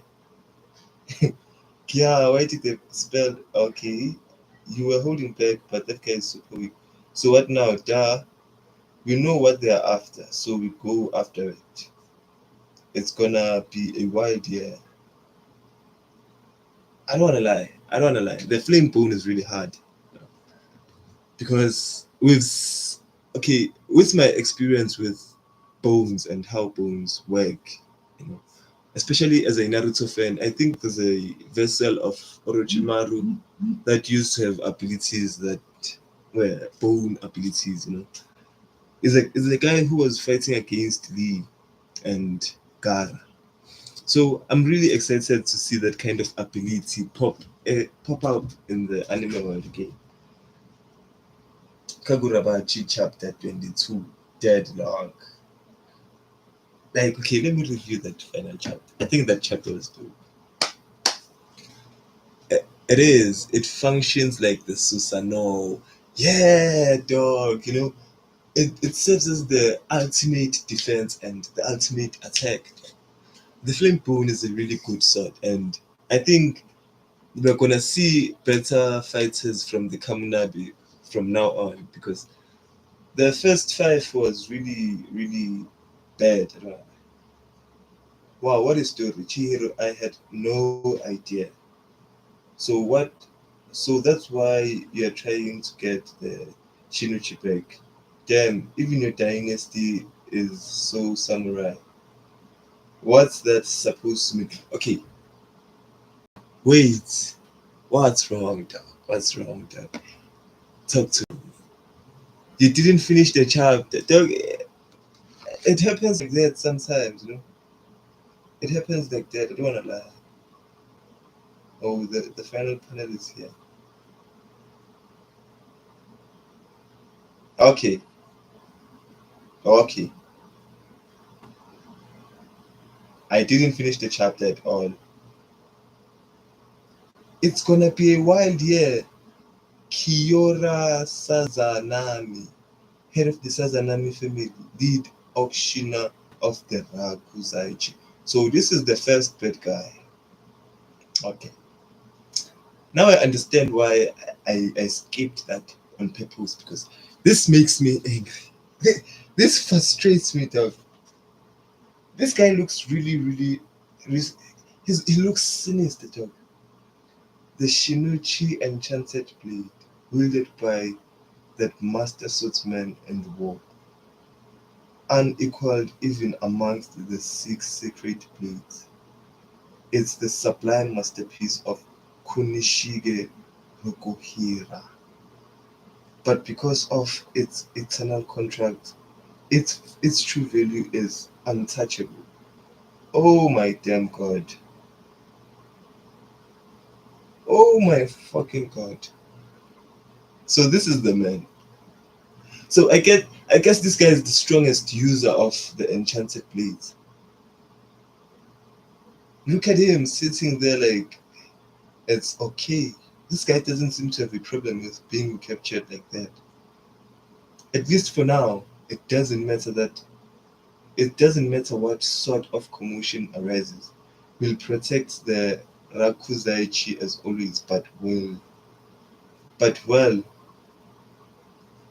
Yeah, why did they spell? Okay, you were holding back, but that guy is super weak. So what now? Duh. We know what they are after, so we go after it. It's gonna be a wild year. I don't wanna lie. I don't wanna lie. The flame bone is really hard because with my experience with bones and how bones work, you know, especially as a Naruto fan, I think there's a vessel of Orochimaru that used to have abilities that were bone abilities, Is a guy who was fighting against Lee and Gara. So I'm really excited to see that kind of ability pop up in the anime world again. Kagurabachi chapter 22, Deadlock. Like, okay, let me review that final chapter. I think that chapter was dope. It is. It functions like the Susanoo. Yeah, dog. It serves as the ultimate defense and the ultimate attack. The flame bone is a really good sword, and I think we're gonna see better fighters from the Kamunabi from now on because the first five was really, really bad. Wow, what a story. Chihiro, I had no idea. So what so that's why you're trying to get the Shinichi back. Damn, even your dynasty is so samurai. What's that supposed to mean? Okay, wait. What's wrong, dog? What's wrong, dog? Talk to me. You didn't finish the chapter. Dog, it happens like that sometimes. It happens like that. I don't wanna lie. Oh, the final panel is here. Okay, okay. I didn't finish the chapter at all. It's gonna be a wild year. Kiora Sazanami, head of the Sazanami family, lead auctioneer of the Rakuzaichi. So this is the first bad guy. Okay. Now I understand why I skipped that on purpose because this makes me angry. This frustrates me, dog. This guy looks really, he looks sinister, dog. The Shinichi enchanted blade, wielded by that master swordsman in the war, unequaled even amongst the six sacred blades. It's the sublime masterpiece of Kunishige Rokuhira. But because of its eternal contract, its true value is untouchable. Oh my damn god. Oh my fucking god. So this is the man. So I guess this guy is the strongest user of the enchanted blades. Look at him sitting there like it's okay. This guy doesn't seem to have a problem with being captured like that. At least for now, it doesn't matter what sort of commotion arises. We'll protect the Rakuzaichi as always, but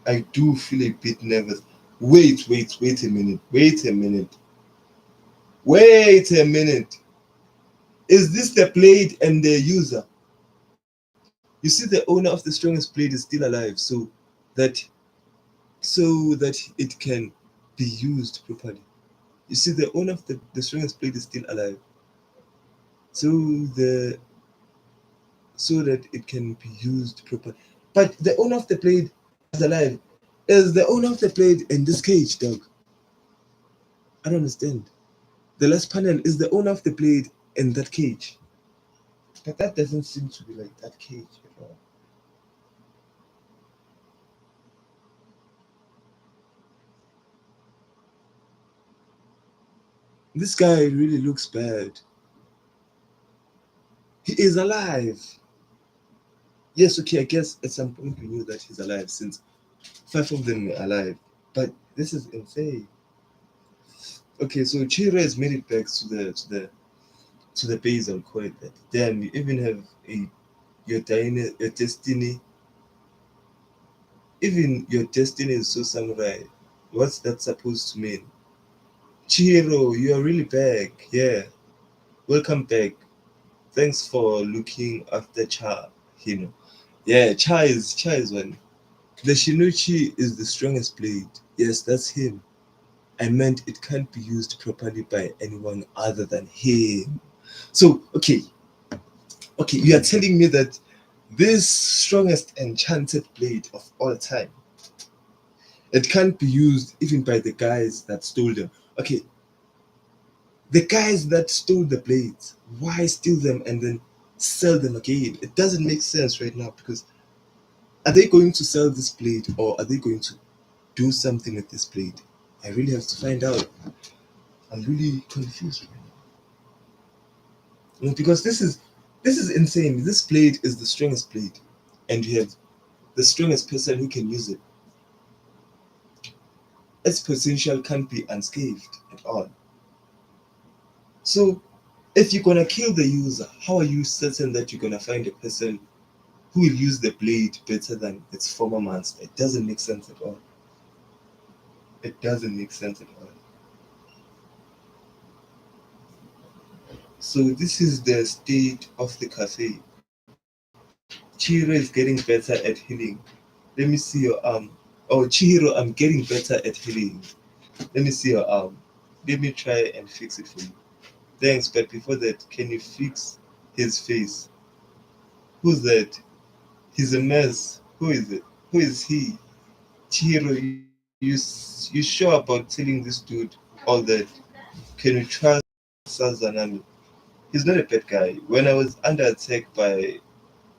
I do feel a bit nervous. Wait a minute. Wait a minute. Is this the blade and the user? You see, the owner of the strongest blade is still alive, that so that it can be used properly. You see, the owner of the strongest blade is still alive, so the so that it can be used properly. But the owner of the blade is alive. Is the owner of the blade in this cage, dog? I don't understand. The last panel is the owner of the blade in that cage. But that doesn't seem to be like that cage at all. This guy really looks bad. He is alive. Yes, okay, I guess at some point we knew that he's alive since five of them are alive. But this is insane. Okay, so Chihiro has made it back to the base, I'll call it that. Damn, you even have your destiny. Even your destiny is so samurai. What's that supposed to mean? Chihiro, you are really back. Yeah, welcome back. Thanks for looking after Cha. Yeah, Cha is one. The Shinichi is the strongest blade. Yes, that's him. I meant it can't be used properly by anyone other than him. So, okay, you are telling me that this strongest enchanted blade of all time, it can't be used even by the guys that stole them. Okay, the guys that stole the blades, why steal them and then sell them again? It doesn't make sense right now because are they going to sell this blade or are they going to do something with this blade? I really have to find out. I'm really confused right now. Because this is insane. This blade is the strongest blade, and you have the strongest person who can use it. Its potential can't be unscathed at all. So, if you're gonna kill the user, how are you certain that you're gonna find a person who will use the blade better than its former master? It doesn't make sense at all. It doesn't make sense at all. So this is the state of the cafe. Chihiro is getting better at healing. Let me see your arm. Oh, Chihiro, I'm getting better at healing. Let me see your arm. Let me try and fix it for you. Thanks, but before that, can you fix his face? Who's that? He's a mess. Who is it? Who is he? Chihiro, you sure about telling this dude all that? Can you trust Sazanami? He's not a bad guy. When I was under attack by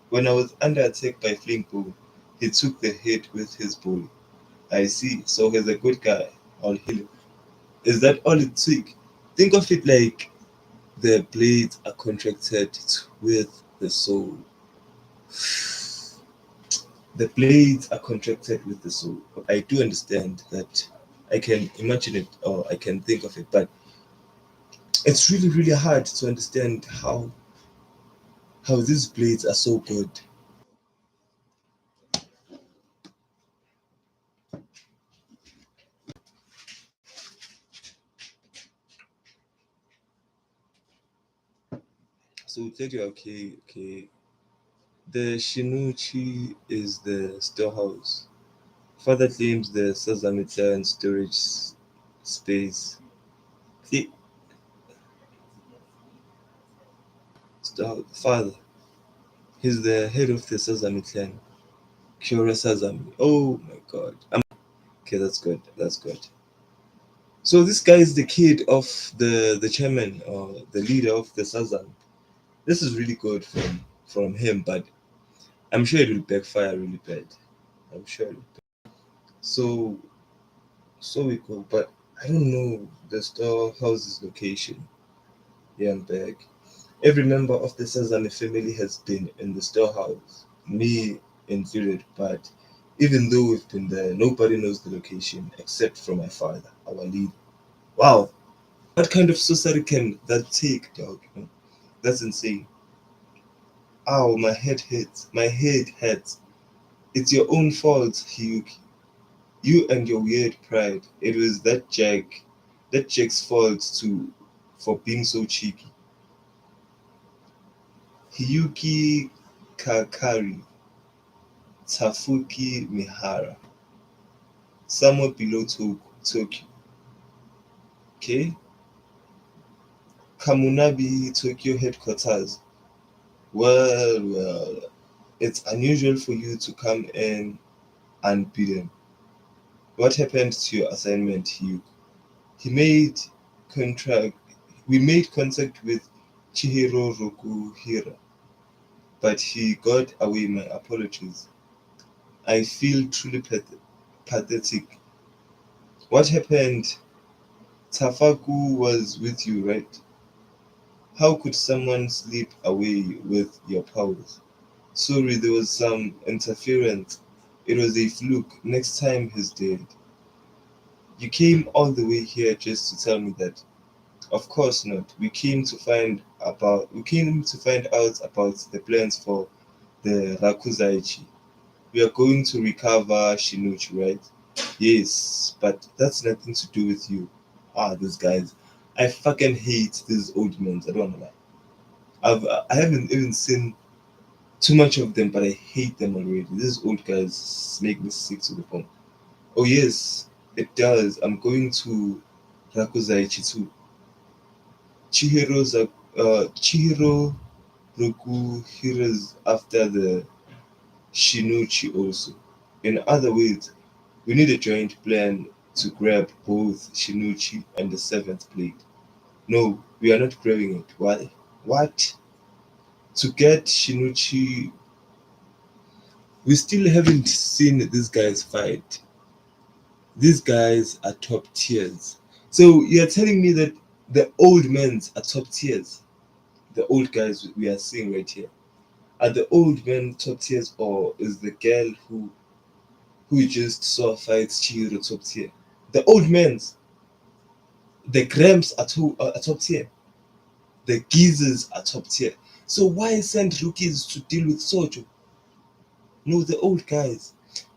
Fling Boom, he took the hit with his bully. I see. So he's a good guy. I'll heal him. Is that all it took? Think of it like The blades are contracted with the soul. The blades are contracted with the soul. I do understand that. I can imagine it or I can think of it, but it's really, really hard to understand how these blades are so good. So we said, okay, okay. The Shinuchi is the storehouse. Father claims the Sazamitan storage space. The father, he's the head of the Sazami clan. Kyora Sazami. Oh my god. Okay, that's good. That's good. So this guy is the kid of the chairman or the leader of the Sazam. This is really good from him, but I'm sure it will backfire really bad. I'm sure. So so we go, but I don't know the storehouse's location. Yeah, I'm back. Every member of the Sazami family has been in the storehouse, me included, but even though we've been there, nobody knows the location except for my father, our leader. Wow, what kind of sorcery can that take, dog? That's insane. Ow, my head hurts. My head hurts. It's your own fault, Hyuki. You and your weird pride. It was that Jack's fault too, for being so cheeky. Hyuki Kakari, Tafuki Mihara, somewhere below Tokyo. Okay? Kamunabi, Tokyo headquarters. Well, it's unusual for you to come in unbidden. What happened to your assignment, Hugh? He made contract. We made contact with Chihiro Rokuhira, but he got away. My apologies. I feel truly pathetic. What happened? Tafaku was with you, right? How could someone slip away with your powers? Sorry, there was some interference. It was a fluke. Next time he's dead. You came all the way here just to tell me that. Of course not. We came to find out about the plans for the Rakuzaichi. We are going to recover Shinuchi, right? Yes, but that's nothing to do with you. Ah, these guys. I fucking hate these old men. I don't know. I haven't even seen too much of them, but I hate them already. These old guys make me sick to the bone. Oh yes, it does. I'm going to Rakuzaichi too. Chihiro Rokuhira's after the Shinuchi also. In other words, we need a joint plan to grab both Shinuchi and the seventh blade. No, we are not grabbing it. Why? What? To get Shinuchi, we still haven't seen these guys fight. These guys are top tiers. So you're telling me that the old men are top tiers? The old guys we are seeing right here. Are the old men top tiers or is the girl who you just saw fight Chihiro top tier? The old men's, the Gramps are top tier. The Geezers are top tier. So why send rookies to deal with Sojo? No, the old guys.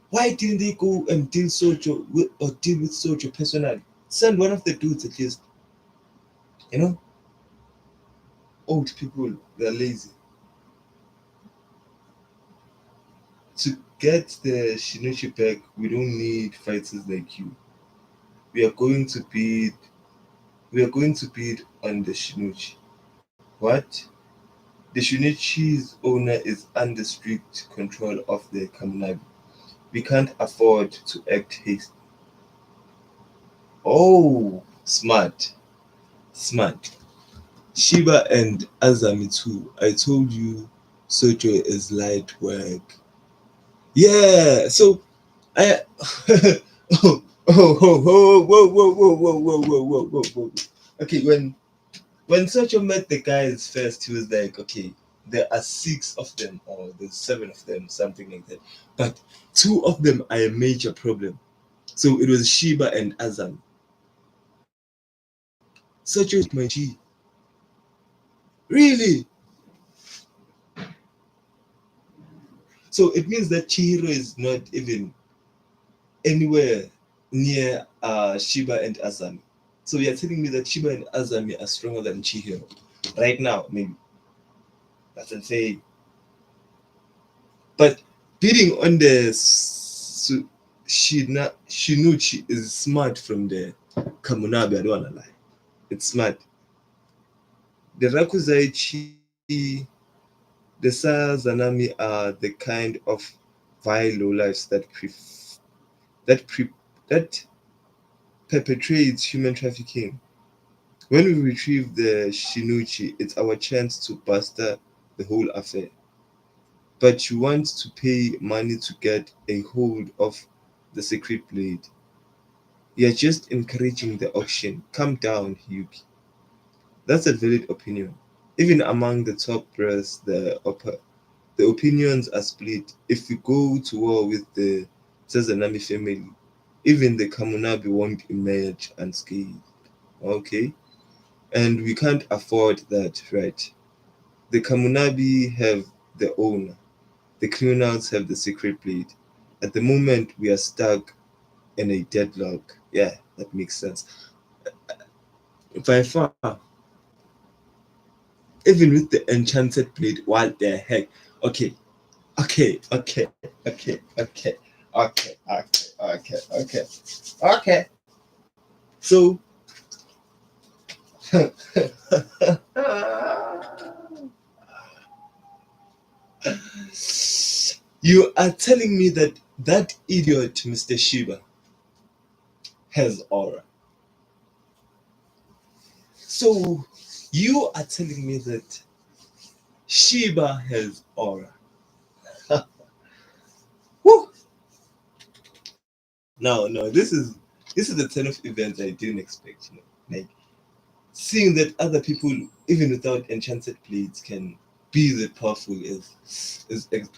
Why didn't they go and deal with Sojo personally? Send one of the dudes at least. You know, old people, they're lazy. To get the Shinichi back, we don't need fighters like you. We are going to bid we are going to bid on the Shinichi. What? The Shinichi's owner is under strict control of the Kamunabi. We can't afford to act hasty. Oh, smart, smart. Shiba and Azami too. I told you Sojo is light work. Yeah, so I oh, oh, oh, oh, whoa, whoa, whoa, whoa, whoa, whoa, whoa, whoa, whoa. Okay, when When Sojo met the guys first, he was like, okay, there are 6 of them, or there's 7 of them, something like that. But 2 of them are a major problem. So it was Shiba and Azam. Sojo is my G. Really? So it means that Chihiro is not even anywhere near Shiba and Azami. So you're telling me that Shiba and Azami are stronger than Chihiro right now, maybe. That's insane. But bidding on the Shinuchi is smart from the Kamunabi. I don't wanna lie. It's smart. The Rakuzaichi, the Sazanami are the kind of vile lowlifes that pre- that perpetrates human trafficking. When we retrieve the Shinuchi, it's our chance to buster the whole affair. But you want to pay money to get a hold of the secret blade. You're just encouraging the auction. Calm down, Yuki. That's a valid opinion. Even among the top brass, the opinions are split. If we go to war with the Sazanami family, even the Kamunabi won't emerge unscathed. Okay? And we can't afford that, right? The Kamunabi have the owner, the criminals have the secret blade. At the moment, we are stuck in a deadlock. Yeah, that makes sense. By far, even with the enchanted blade, what the heck? Okay, okay. So, you are telling me that that idiot, Mr. Shiba, has aura. So, you are telling me that Shiba has aura. Woo! No, this is the turn of events I didn't expect. Like seeing that other people, even without enchanted blades, can be that powerful is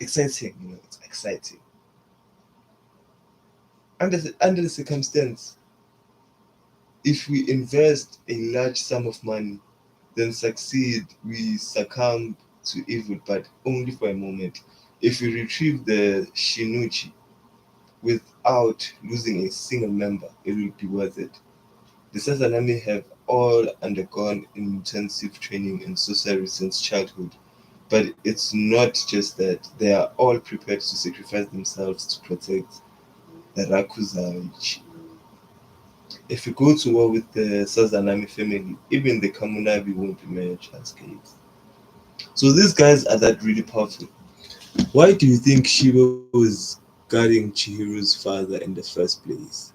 exciting. It's exciting. Under the circumstance, if we invest a large sum of money, then succeed, we succumb to evil, but only for a moment. If we retrieve the Shinuchi without losing a single member, it will be worth it. The Sazanami have all undergone intensive training in sorcery since childhood, but it's not just that. They are all prepared to sacrifice themselves to protect the Rakuzaichi. If we go to war with the Sazanami family, even the Kamunabi won't emerge unscathed. So these guys are that really powerful. Why do you think Shiba was guarding Chihiro's father in the first place?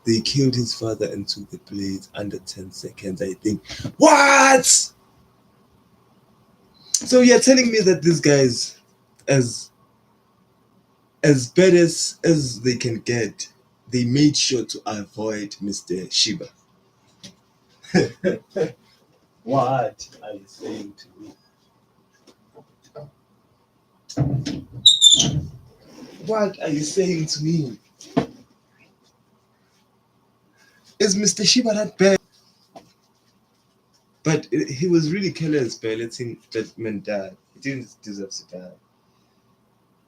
They killed his father and took the blades under 10 seconds, I think. What? So you're telling me that these guys, as bad as they can get, they made sure to avoid Mr. Shiba. What are you saying to me? What are you saying to me? Is Mr. Shiba that bad? But he was really careless by letting that man die. He didn't deserve to die.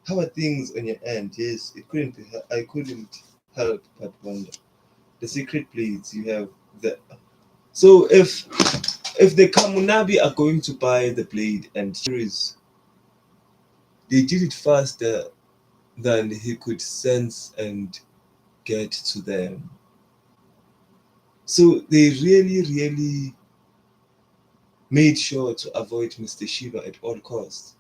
How are things on your end? Yes, it couldn't be. I couldn't help but wonder. The secret blades you have. The so if the Kamunabi are going to buy the blade and series, they did it faster than he could sense and get to them. So they really, really made sure to avoid Mr. Shiva at all costs.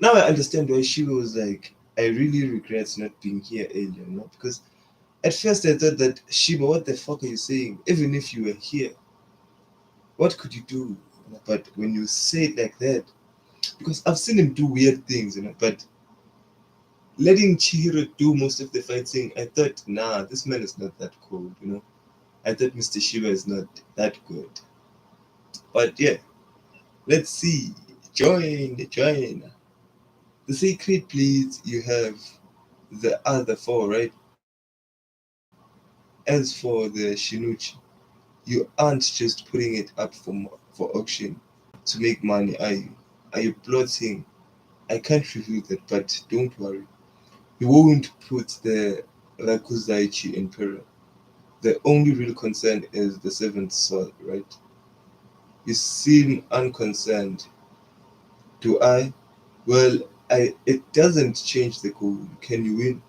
Now I understand why Shiva was like, I really regret not being here earlier, because at first I thought that Shiva, what the fuck are you saying? Even if you were here, what could you do? But when you say it like that, because I've seen him do weird things, but letting Chihiro do most of the fighting, I thought, nah, this man is not that cold. I thought Mr. Shiva is not that good. But yeah, let's see. Join. The sacred blades, you have the other four, right? As for the Shinuchi, you aren't just putting it up for auction to make money, are you? Are you plotting? I can't reveal that, but don't worry. You won't put the Rakuzaichi in peril. The only real concern is the seventh sword, right? You seem unconcerned. Do I? Well, it doesn't change the goal. Can you win?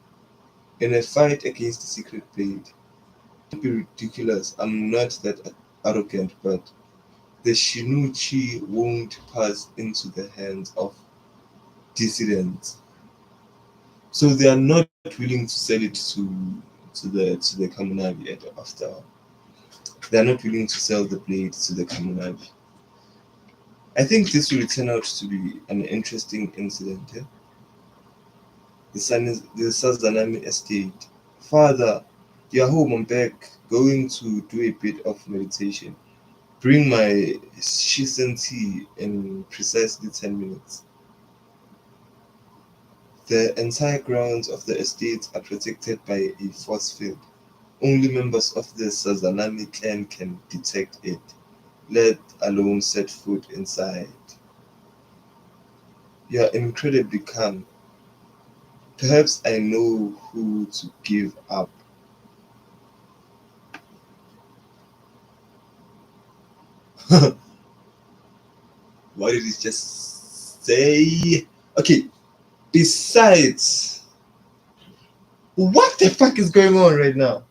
In a fight against the secret blade, don't be ridiculous. I'm not that arrogant, but the Shinuchi won't pass into the hands of dissidents. So they are not willing to sell it to the Kamunabi after all. They are not willing to sell the blade to the Kamunabi. I think this will turn out to be an interesting incident. Eh? The Sazanami estate. Father, you're home, I'm back. Going to do a bit of meditation. Bring my Shisen tea in precisely 10 minutes. The entire grounds of the estate are protected by a force field. Only members of the Sazanami clan can detect it, let alone set foot inside. You are incredibly calm. Perhaps I know who to give up. What did he just say? Okay, besides, what the fuck is going on right now?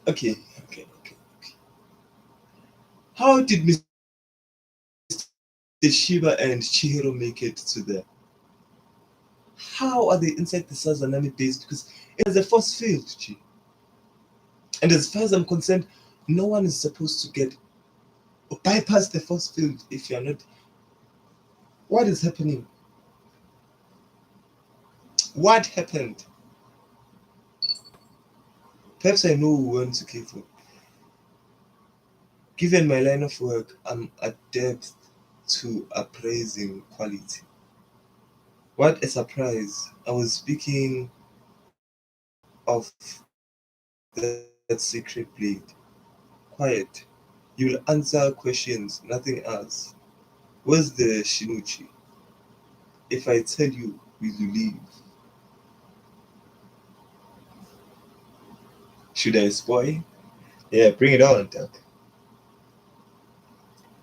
Okay. How did Mr. Shiba and Chihiro make it to there? How are they inside the Sazanami base? Because it has a force field, Chi. And as far as I'm concerned, no one is supposed to get bypass the force field if you're not. What is happening? What happened? Perhaps I know when to keep for. Given my line of work, I'm adept to appraising quality. What a surprise! I was speaking of that secret blade. Quiet. You'll answer questions, nothing else. Where's the Shinuchi? If I tell you, will you leave? Should I spoil? Yeah, bring it on, Doc.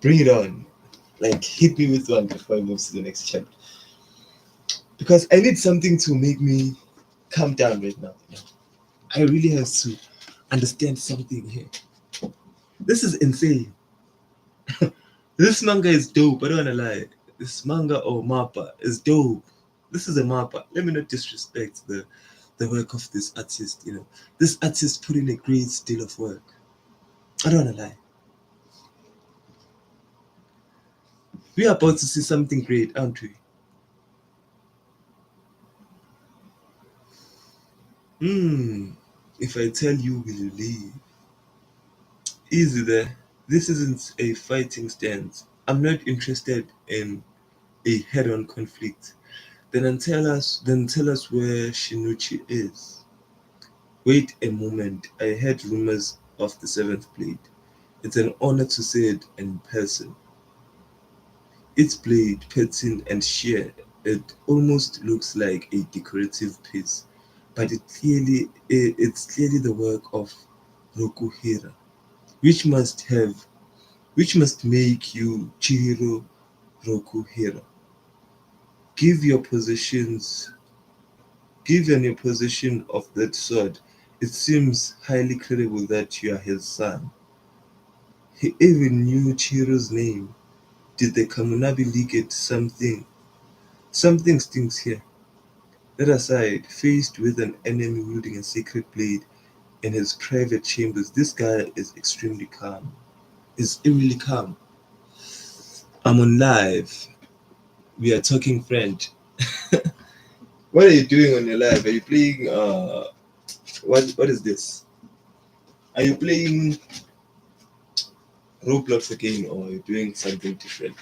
Bring it on. Like, hit me with one before I move to the next chapter. Because I need something to make me calm down right now. I really have to understand something here. This is insane. This manga is dope. I don't wanna lie. This manga or mappa is dope. This is a mappa. Let me not disrespect the work of this artist. This artist put in a great deal of work. I don't wanna lie. We are about to see something great, aren't we? Hmm. If I tell you, will you leave? Easy there. This isn't a fighting stance. I'm not interested in a head-on conflict. Then tell us where Shinuchi is. Wait a moment. I heard rumors of the seventh blade. It's an honor to see it in person. Its blade, pattern and sheer, it almost looks like a decorative piece, but it's clearly the work of Rokuhira, which must have which must make you Chihiro Rokuhira. Give your positions Given your position of that sword, it seems highly credible that you are his son. He even knew Chihiro's name. Did the Kamunabi Legate something? Something stinks here. That aside, faced with an enemy wielding a sacred blade in his private chambers, this guy is extremely calm. Is eerily calm. I'm on live. We are talking French. What are you doing on your live? Are you playing What is this? Are you playing Roblox again, or are you doing something different?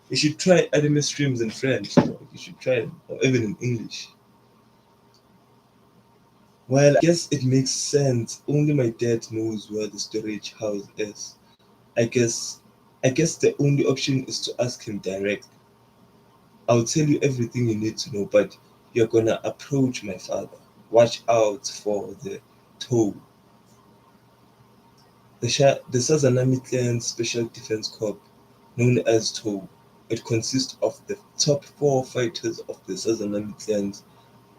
You should try anime streams in French. You should try them, or even in English. Well, I guess it makes sense. Only my dad knows where the storage house is. I guess I guess the only option is to ask him direct. I'll tell you everything you need to know, but you're gonna approach my father. Watch out for the toe. The Sazanami Clan Special Defense Corps, known as TOW. It consists of the top four fighters of the Sazanami Clan's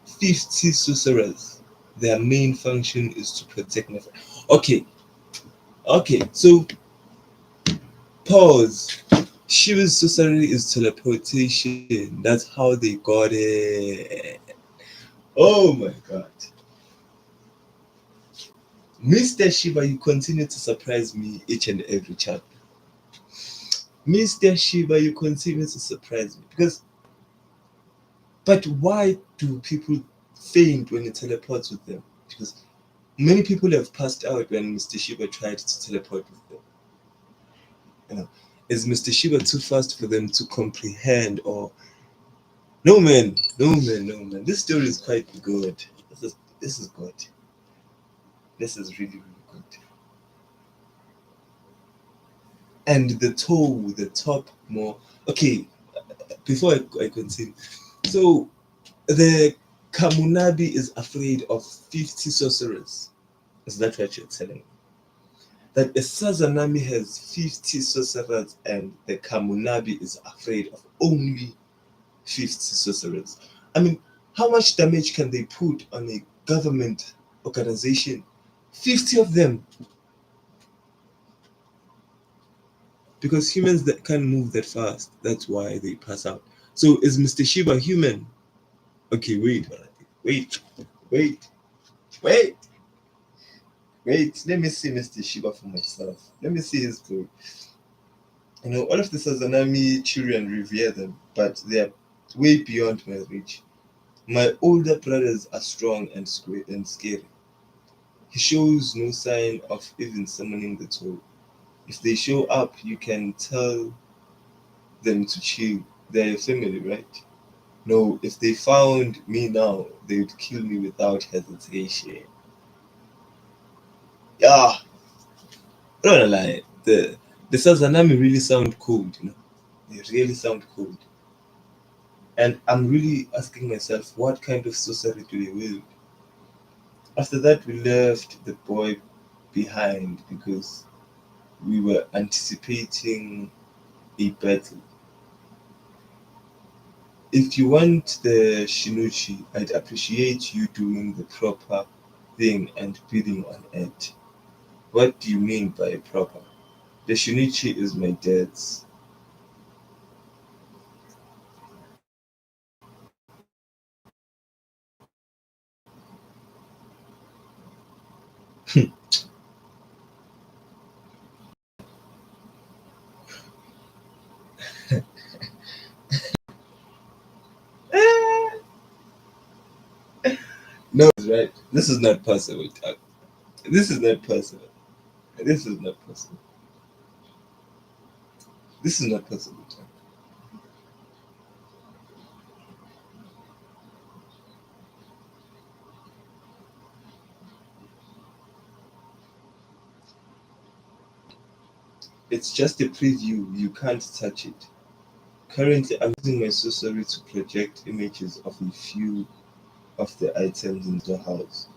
50 sorcerers. Their main function is to protect my. Okay, okay, so pause. Shiva's sorcery is teleportation. That's how they got it. Oh my god. Mr. Shiva, you continue to surprise me each and every chapter. Mr. Shiva, you continue to surprise me. But why do people faint when it teleports with them? Because many people have passed out when Mr. Shiva tried to teleport with them. You know, is Mr. Shiva too fast for them to comprehend? Or no man, no man, no man. This story is quite good. This is good. This is really really good. And the top more. Okay, before I continue, so the Kamunabi is afraid of 50 sorcerers. Is that what you're telling me? That a Sazanami has 50 sorcerers and the Kamunabi is afraid of only 50 sorcerers. I mean, how much damage can they put on a government organization? 50 of them. Because humans that can't move that fast. That's why they pass out. So is Mr. Shiba human? Okay, wait, wait, wait, wait. Let me see Mr. Shiba for myself. Let me see his story. All of the Sazanami children revere them, but they are way beyond my reach. My older brothers are strong and scary. He shows no sign of even summoning the toll. If they show up, you can tell them to chill. They're your family, right? No, if they found me now, they would kill me without hesitation. Yeah, I'm not gonna lie. The Sazanami really sound cold. They really sound cold. And I'm really asking myself, what kind of sorcery do they wield? After that, we left the boy behind because we were anticipating a battle. If you want the Shinichi, I'd appreciate you doing the proper thing and bidding on it. What do you mean by proper? The Shinichi is my dad's. No, right. This is not possible, Doug. This is not possible. This is not possible. This is not possible, Doug. It's just a preview. You can't touch it. Currently, I'm using my sorcery to project images of a few of the items in the house.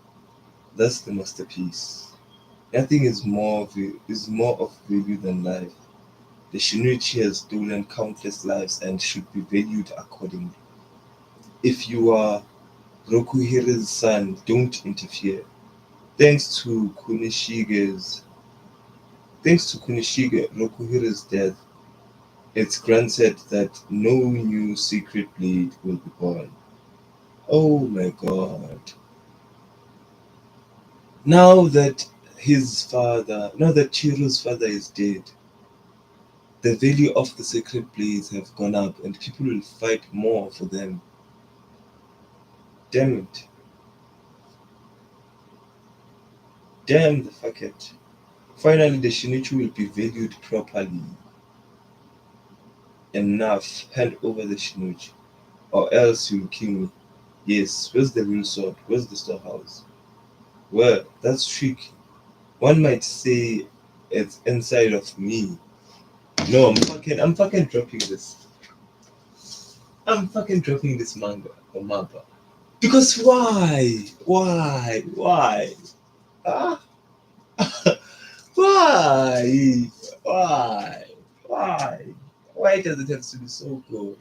That's the masterpiece. Nothing is more of value than life. The Shinichi has stolen countless lives and should be valued accordingly. If you are Rokuhira's son, don't interfere. Thanks to Kunishige's Thanks to Kunishige Rokuhira's death, it's granted that no new secret blade will be born. Oh my god. Now that Chihiro's father is dead, the value of the sacred blades have gone up and people will fight more for them. Damn it. Damn the fuck it. Finally, the Shinichi will be valued properly enough. Hand over the Shinichi, or else you'll kill me. Yes, where's the real sword? Where's the storehouse? Well, that's tricky. One might say it's inside of me. No, I'm fucking dropping this. I'm fucking dropping this manga or manga. Because why? Why? Why? Ah, why? Why? Why? Why does it have to be so good?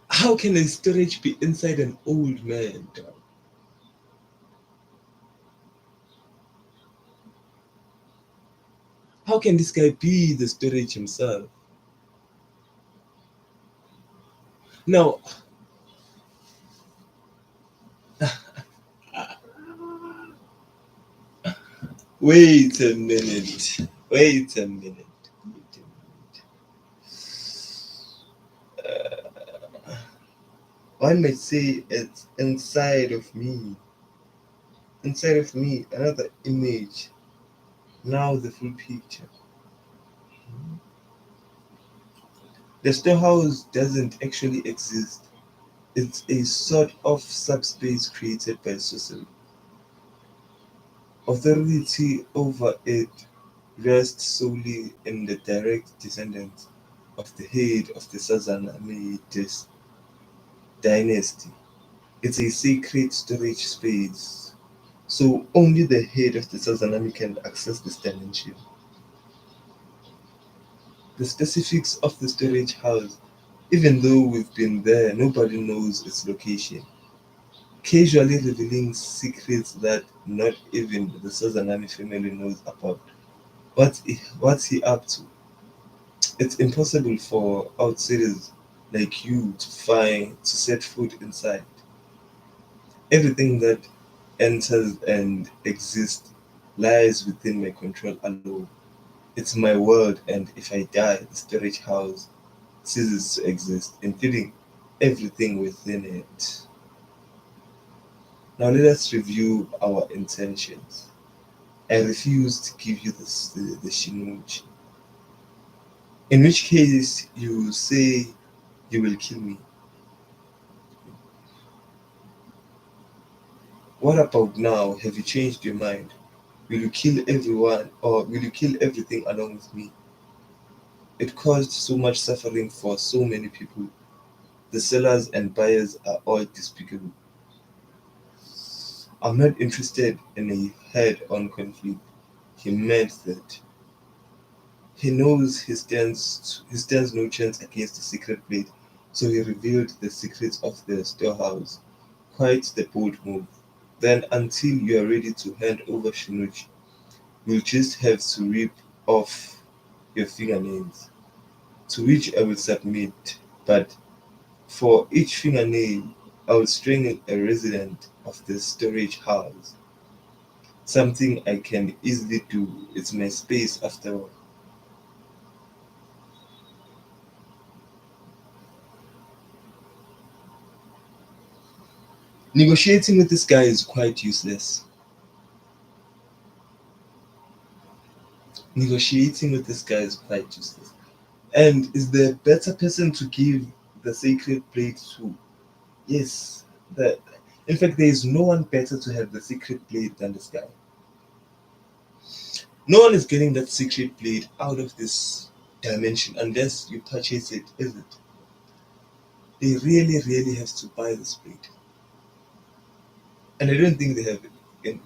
How can a storage be inside an old man, dog? How can this guy be the storage himself? Now, wait a minute. Wait a minute. Wait a minute. One might say it's inside of me. Inside of me, another image. Now the full picture. The storehouse doesn't actually exist. It's a sort of subspace created by sorcery. Authority over it rests solely in the direct descendants of the head of the Sazanami dynasty. It's a sacred storage space, so only the head of the Sazanami can access this dimension. The specifics of the storage house, even though we've been there, nobody knows its location, casually revealing secrets that not even the Sazanami family knows about. What's he up to? It's impossible for outsiders like you to set foot inside. Everything that enters and exists lies within my control alone. It's my world, and if I die, the storage house ceases to exist, including everything within it. Now let us review our intentions. I refuse to give you the Shinuji. In which case you say you will kill me. What about now? Have you changed your mind? Will you kill everyone or will you kill everything along with me? It caused so much suffering for so many people. The sellers and buyers are all despicable. I'm not interested in a head on conflict. He meant that. He knows he stands no chance against the secret blade, so he revealed the secrets of the storehouse. Quite the bold move. Then until you are ready to hand over Shinuchi, you'll just have to rip off your fingernails, to which I will submit. But for each fingernail, I will strangle a resident of the storage house. Something I can easily do. It's my space after all. Negotiating with this guy is quite useless. Negotiating with this guy is quite useless. And is the better person to give the sacred blade to? Yes. The, in fact, there is no one better to have the secret blade than this guy. No one is getting that secret blade out of this dimension unless you purchase it, is it? They really, really have to buy this blade. And I don't think they have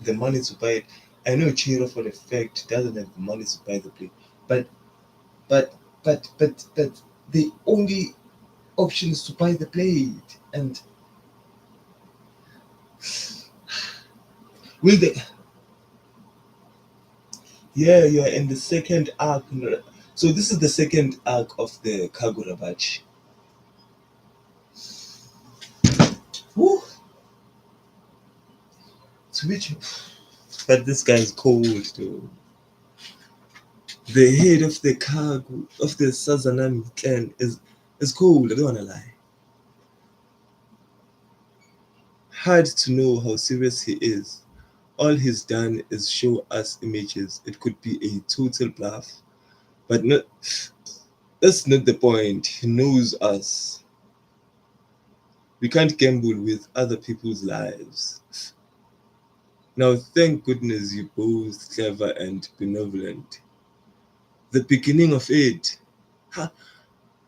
the money to buy it. I know Chihiro for a fact doesn't have the money to buy the blade. But but but the only option is to buy the blade. And will they yeah, you're in the second arc. So this is the second arc of the Kagurabachi. Woo! To which but this guy is cold though. The head of the Sazanami clan is cold, I don't wanna lie. hard to know how serious he is. All he's done is show us images. It could be a total bluff, but that's not the point. He knows us. We can't gamble with other people's lives. Now, thank goodness you're both clever and benevolent. The beginning of it. How,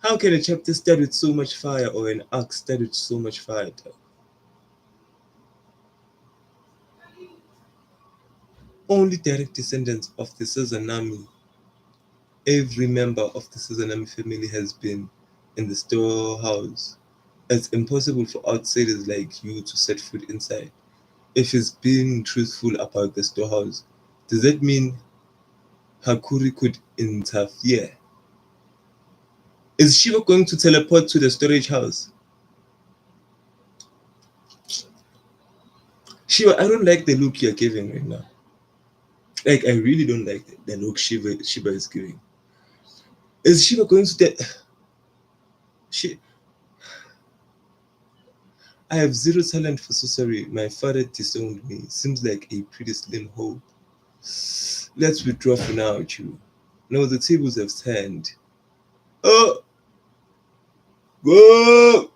how can a chapter start with so much fire or an arc start with so much fire? Only direct descendants of the Sazanami. Every member of the Sazanami family has been in the storehouse. It's impossible for outsiders like you to set foot inside. If he's being truthful about the storehouse, does that mean Hakuri could interfere? Is Shiva going to teleport to the storage house? Shiva, I don't like the look you're giving right now. Like, I really don't like the look Shiva is giving. Is Shiva going to Shi- I have zero talent for sorcery. My father disowned me. Seems like a pretty slim hope. Let's withdraw for now, Chu. No, the tables have turned. Oh, whoa!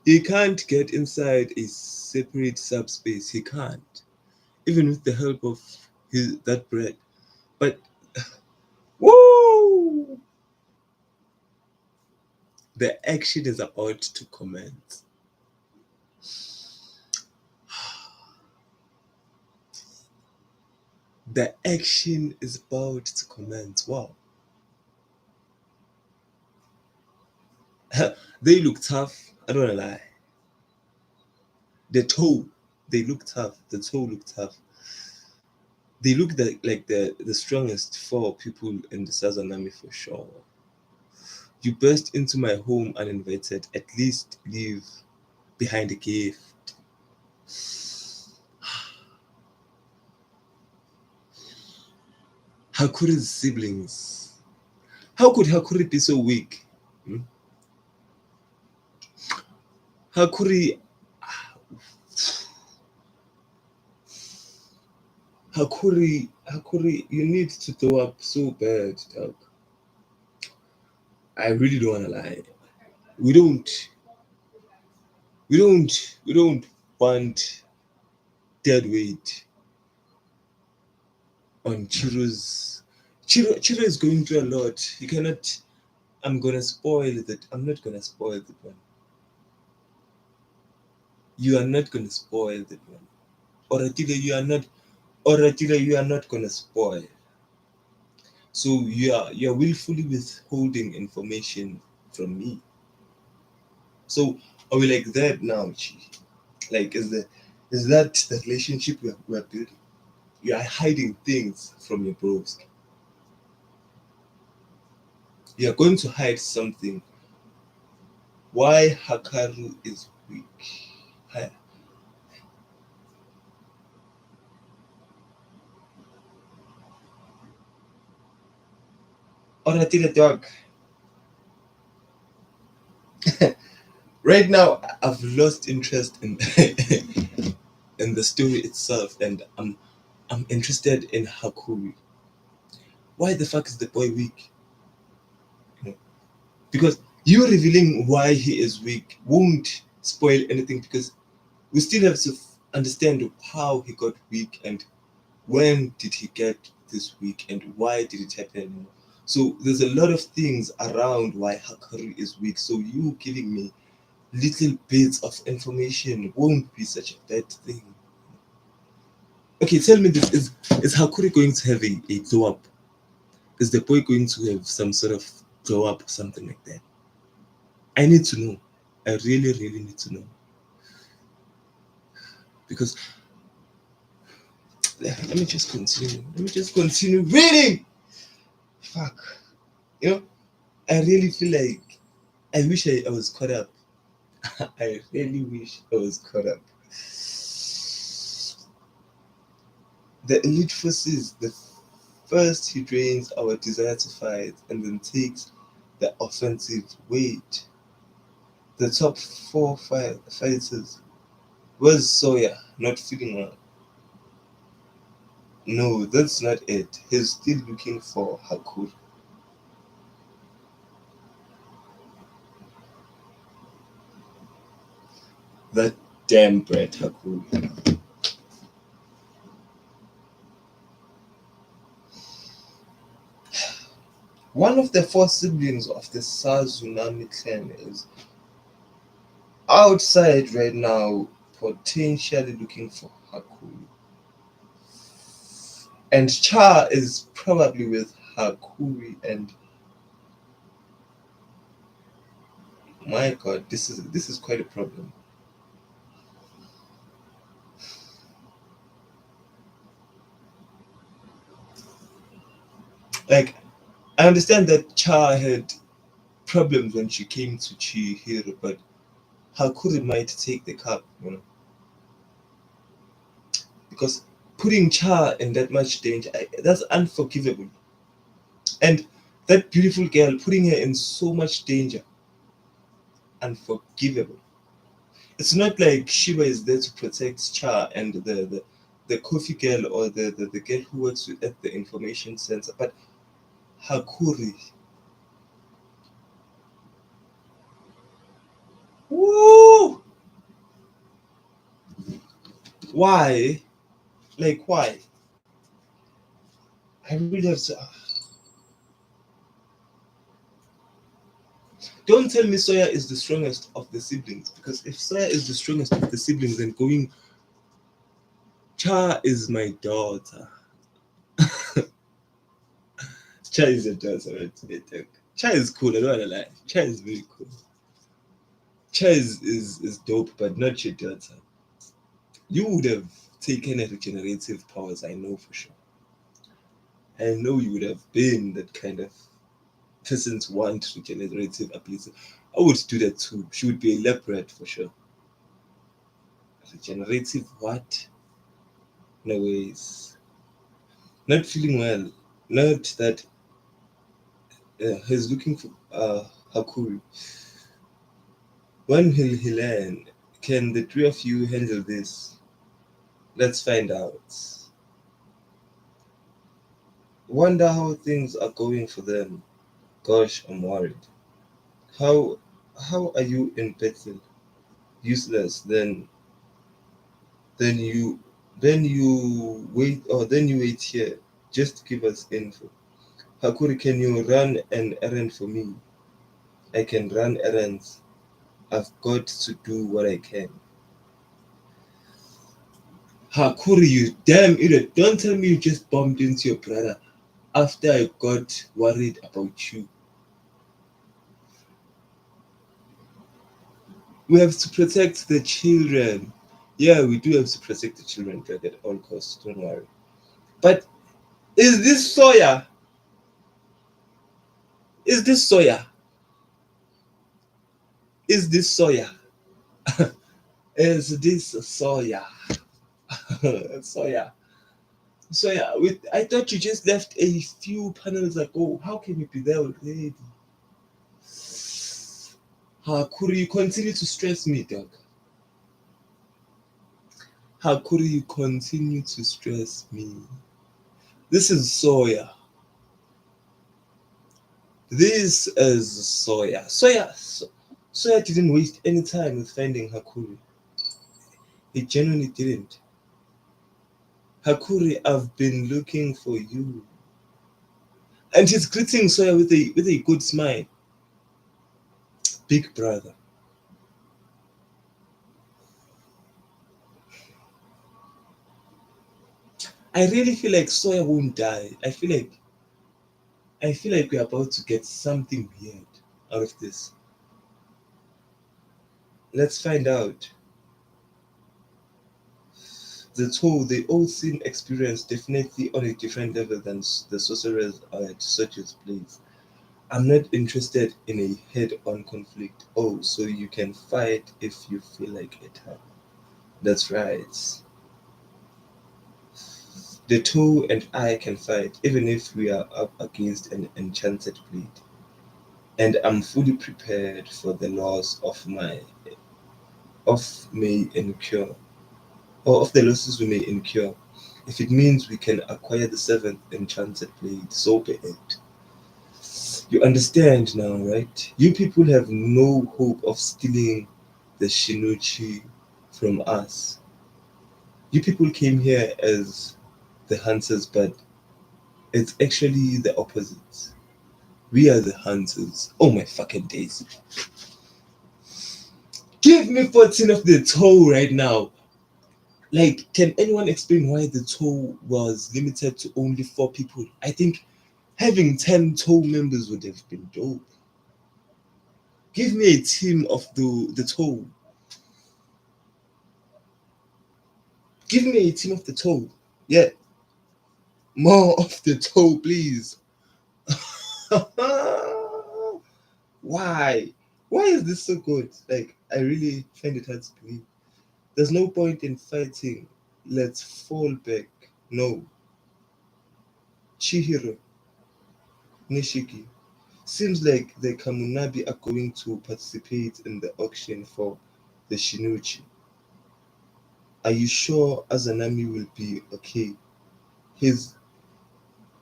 He can't get inside a separate subspace. He can't, even with the help of that bread. But woo! The action is about to commence. The action is about to commence. Wow. They look tough. I don't wanna lie. The toe, they look tough. The toe look tough. They look like the strongest four people in the Sazanami for sure. You burst into my home uninvited. At least leave behind a gift. Hakuri's siblings. How could Hakuri be so weak? Hmm? Hakuri, Hakuri, you need to throw up so bad, dog. I really don't wanna lie. We don't, we don't want dead weight on Chiro's. Chiro is going through a lot. He cannot. I'm gonna spoil that. I'm not gonna spoil that one. You are not gonna spoil that one. Oratile, you are not. Oratile, you are not gonna spoil. So you are willfully withholding information from me. So are we like that now, Chi? Like is that the relationship we're building? You are hiding things from your bros. You are going to hide something. Why Hakaru is weak? Hi- Oratile dog. Right now I've lost interest in in the story itself, and I'm interested in Hakuri. Why the fuck is the boy weak? You know, because you revealing why he is weak won't spoil anything, because we still have to understand how he got weak and when did he get this weak and why did it happen. So there's a lot of things around why Hakari is weak. So you giving me little bits of information won't be such a bad thing. Okay, tell me this: is Hakuri going to have a glow up? Is the boy going to have some sort of glow up or something like that? I need to know. I really, really need to know. Because let me just continue. Let me just continue reading. Fuck. You know, I really feel like I wish I was caught up. I really wish I was caught up. The elite forces, the first he drains our desire to fight and then takes the offensive weight. The top four fighters Where's Soya? Not feeling well. No, that's not it. He's still looking for Hakuri. That damn brat Hakuri. One of the four siblings of the Sazunami clan is outside right now, potentially looking for Hakuri. And Cha is probably with Hakuri, and my god, this is quite a problem. Like, I understand that Cha had problems when she came to Chihiro, but Hakuri might take the cup, because putting Cha in that much danger, that's unforgivable. And that beautiful girl, putting her in so much danger, unforgivable. It's not like Shiba is there to protect Cha and the coffee girl or the girl who works at the information center, but Hakuri. Woo! Why? Like, why? I really have to. Don't tell me Soya is the strongest of the siblings, because if Soya is the strongest of the siblings, then going Cha is my daughter. Cha is your daughter, right? Cha is cool, I don't wanna lie. Cha is very cool. Cha is dope, but not your daughter. You would have taken her regenerative powers, I know for sure. I know you would have been that kind of person to want regenerative ability. I would do that too. She would be a leopard for sure. Regenerative what? No ways. Not feeling well. Not that he's looking for Hakuri. When will he learn? Can the three of you handle this? Let's find out. Wonder how things are going for them. Gosh, I'm worried. How how are you in battle? Useless. Then you then you wait here. Just give us info. Hakuri, can you run an errand for me? I can run errands. I've got to do what I can. Hakuri, you damn idiot. Don't tell me you just bumped into your brother after I got worried about you. We have to protect the children. Yeah, we do have to protect the children, Greg, at all costs. Don't worry. But is this Soya? Is this Soya? Is this Soya? Is this Soya? Soya. Soya, I thought you just left a few panels ago. How can you be there already? Hakuri, you continue to stress me, dog. Hakuri, you continue to stress me. This is Soya. This is Soya. Soya didn't waste any time with finding Hakuri. He genuinely didn't. Hakuri, I've been looking for you. And he's greeting Soya with a good smile. Big brother. I really feel like Soya won't die. I feel like we're about to get something weird out of this. Let's find out. They all seem experienced, definitely on a different level than the sorcerers at Sojo's place. I'm not interested in a head-on conflict. Oh, so you can fight if you feel like it, huh? That's right. The two and I can fight, even if we are up against an enchanted blade. And I'm fully prepared for the loss of may incur. or of the losses we may incur. If it means we can acquire the seventh enchanted blade, so be it. You understand now, right? You people have no hope of stealing the Shinichi from us. You people came here as the hunters, but it's actually the opposite. We are the hunters. Oh my fucking days. Give me 14 of the toe right now. Like, can anyone explain why the toe was limited to only 4 people? I think having 10 toe members would have been dope. Give me a team of the toe. Give me a team of the toe. Yeah, more of the toe, please. Why? Why is this so good? Like, I really find it hard to believe. There's no point in fighting. Let's fall back. No. Chihiro, Nishiki. Seems like the Kamunabi are going to participate in the auction for the Shinuchi. Are you sure Azanami will be okay? He's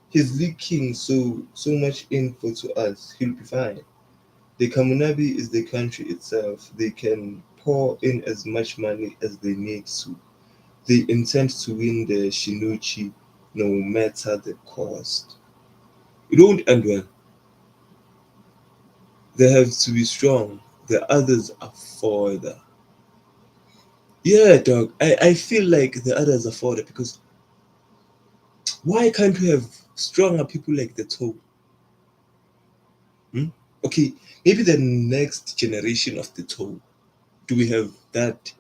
he's leaking so much info to us. He'll be fine. The Kamunabi is the country itself. They can pour in as much money as they need to. They intend to win the Shinuchi no matter the cost. It won't end well. They have to be strong. The others are further. Yeah, dog. I feel like the others are further because why can't we have stronger people like the Toe? Hmm? Okay, maybe the next generation of the Toe. Do we have that?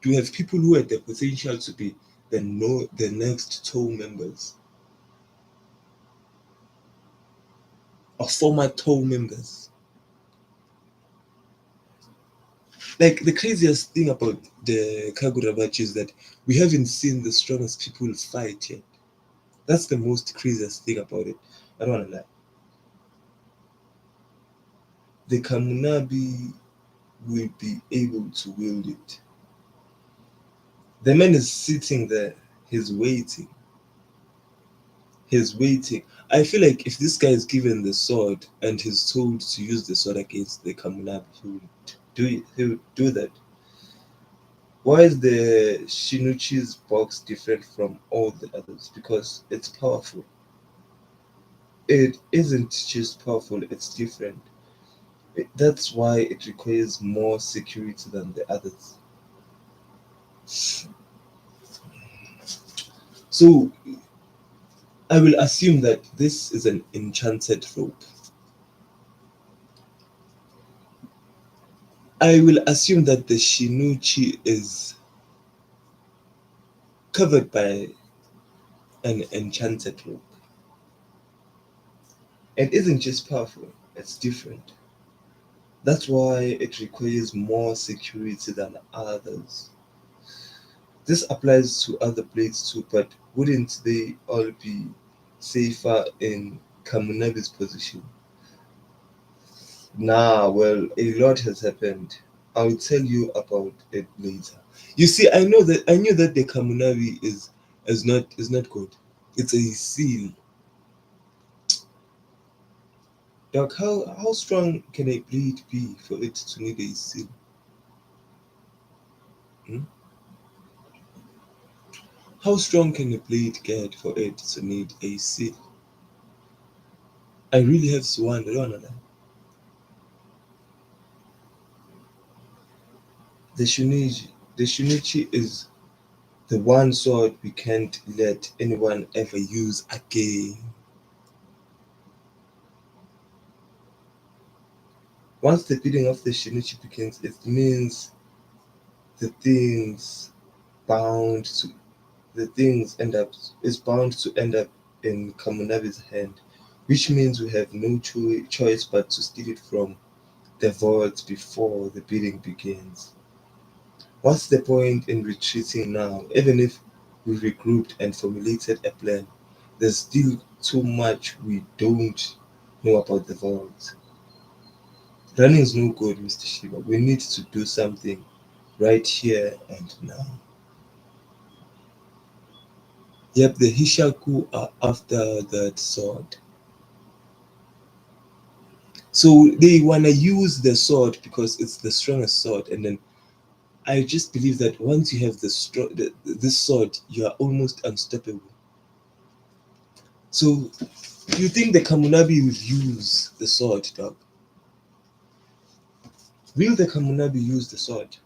Do we have people who have the potential to be the next Toe members or former Toe members? Like the craziest thing about the Kagurabachi is that we haven't seen the strongest people fight yet. That's the most craziest thing about it. I don't wanna lie. The Kamunabi will be able to wield it. The man is sitting there, he's waiting. He's waiting. I feel like if this guy is given the sword and he's told to use the sword against the Kamunabi, he would do it. He would do that. Why is the Shinuchi's box different from all the others? Because it's powerful. It isn't just powerful, it's different. That's why it requires more security than the others. So I will assume that this is an enchanted rope. I will assume that the Shinuchi is covered by an enchanted rope. It isn't just powerful, it's different. That's why it requires more security than others. This applies to other blades too, but wouldn't they all be safer in Kamunabi's position? Nah, well, a lot has happened. I'll tell you about it later. You see, I knew that the Kamunabi is not good. It's a seal. Doc, how strong can a blade be for it to need a seal? Hmm? How strong can a blade get for it to need a seal? I really have to wonder, don't I? The Shunichi, the Shunichi is the one sword we can't let anyone ever use again. Once the bidding of the Shinichi begins, it means the things bound to the things end up is bound to end up in Kamunabi's hand, which means we have no choice but to steal it from the vault before the bidding begins. What's the point in retreating now? Even if we regrouped and formulated a plan, there's still too much we don't know about the vault. Running is no good, Mr. Shiba. We need to do something right here and now. Yep, the Hishaku are after that sword. So they wanna use the sword because it's the strongest sword, and then I just believe that once you have this sword, you are almost unstoppable. So you think the Kamunabi will use the sword, dog? Will the Kamunabi use the sword?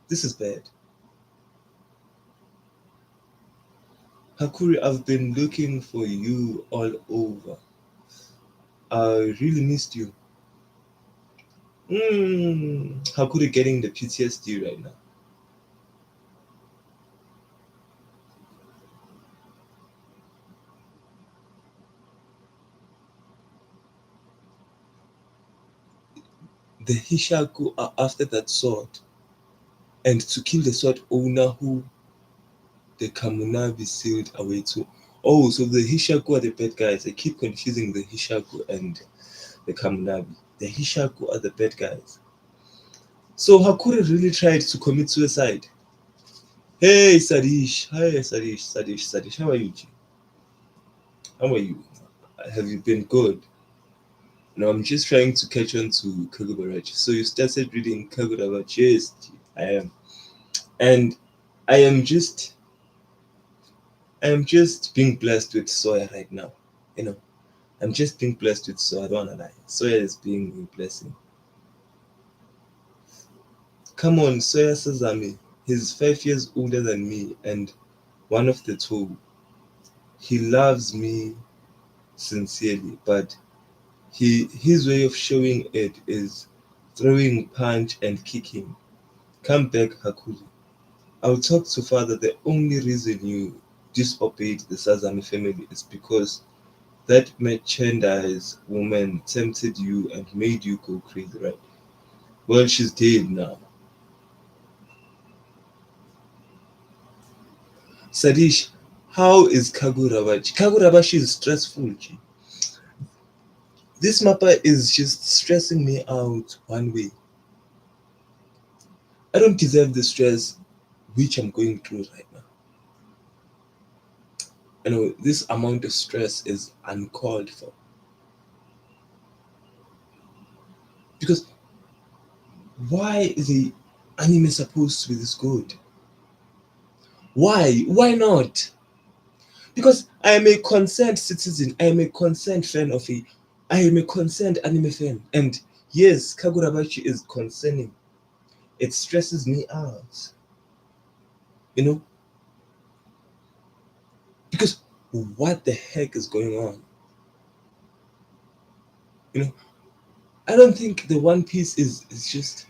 This is bad. Hakuri, I've been looking for you all over. I really missed you. Hakuri getting the PTSD right now. The Hishaku are after that sword, and to kill the sword owner who the Kamunabi sailed away to. Oh, so the Hishaku are the bad guys. I keep confusing the Hishaku and the Kamunabi. The Hishaku are the bad guys. So Hakuri really tried to commit suicide. Hey Sadish, hi Sadish. How are you, G? How are you? Have you been good? No, I'm just trying to catch on to Kagurabachi. So you started reading Kagurabachi? Yes, G, I am, and I am just, I am just being blessed with soya right now. You know, I'm just being blessed with soya. I don't wanna lie. Soya is being a blessing. Come on, Soya Sazami. He's 5 years older than me and one of the two. He loves me sincerely, but his way of showing it is throwing punch and kicking. Come back, Hakuri. I'll talk to father. The only reason you disobeyed the Sazami family is because that merchandise woman tempted you and made you go crazy, right? Well, she's dead now. Sadish, how is Kagurabachi? Kagurabachi is stressful, G. This mappa is just stressing me out one way. I don't deserve the stress which I'm going through right now. You know, this amount of stress is uncalled for. Because why is the anime supposed to be this good? Why? Why not? Because I am a concerned citizen. I am a concerned fan of a. I am a concerned anime fan. And yes, Kagurabachi is concerning. It stresses me out. You know? Because what the heck is going on? You know, I don't think the One Piece is just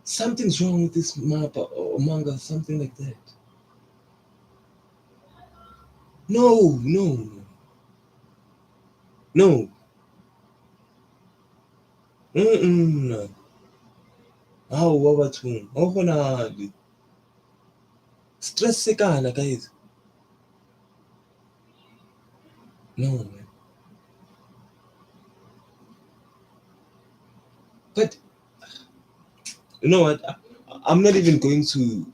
something's wrong with this manga or manga, something like that. No, no, no. No. How what to? Stress se kana guys. No, man. But you know what? I'm not even going to.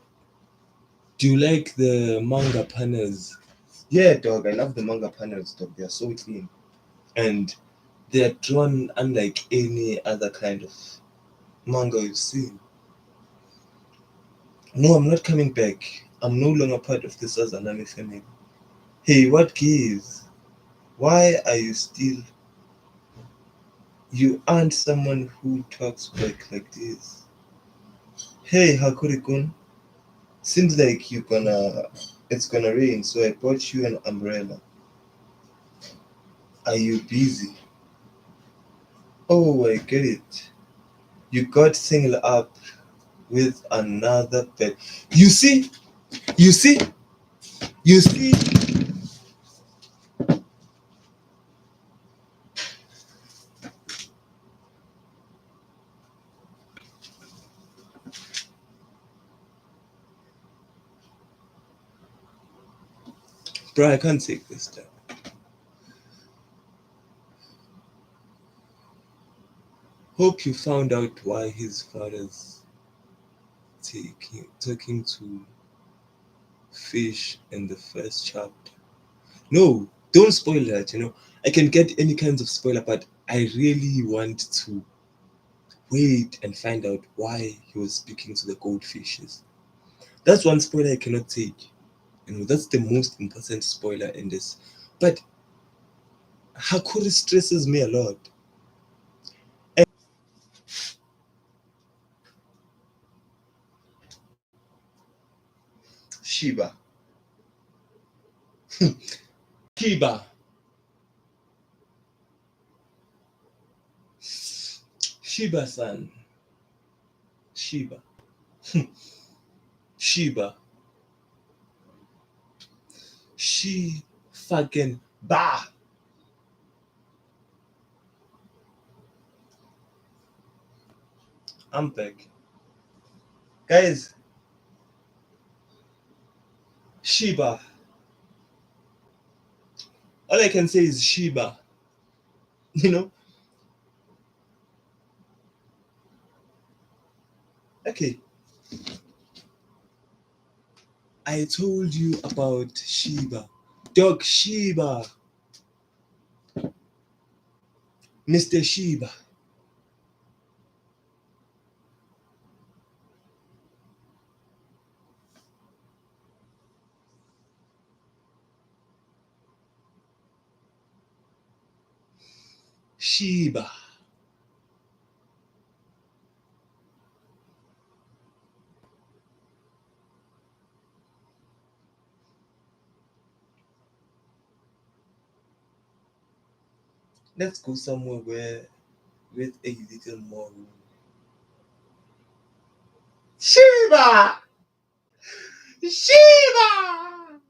Do you like the manga panels? Yeah, dog. I love the manga panels, dog. They're so clean and they're drawn unlike any other kind of manga we've seen. No, I'm not coming back. I'm no longer part of this as an anime family. Hey, what gives? Why are you still? You aren't someone who talks back like this. Hey, Hakuri-kun. Seems like it's gonna rain, so I bought you an umbrella. Are you busy? Oh, I get it. You got singled up with another pet. You see? You see? You see? Bro, I can't take this down. Hope you found out why his father's. talking to fish in the first chapter. No, don't spoil that. I can get any kinds of spoiler, but I really want to wait and find out why he was speaking to the goldfishes. That's one spoiler I cannot take. That's the most important spoiler in this. But Hakuri stresses me a lot. Shiba. Shiba. Shiba-san. Shiba. Shiba. She fucking bah. I'm back. Guys, Shiba. All I can say is Shiba. You know? Okay. I told you about Shiba. Dog Shiba. Mr. Shiba. Shiba. Let's go somewhere where with a little more room. Shiba! Shiba!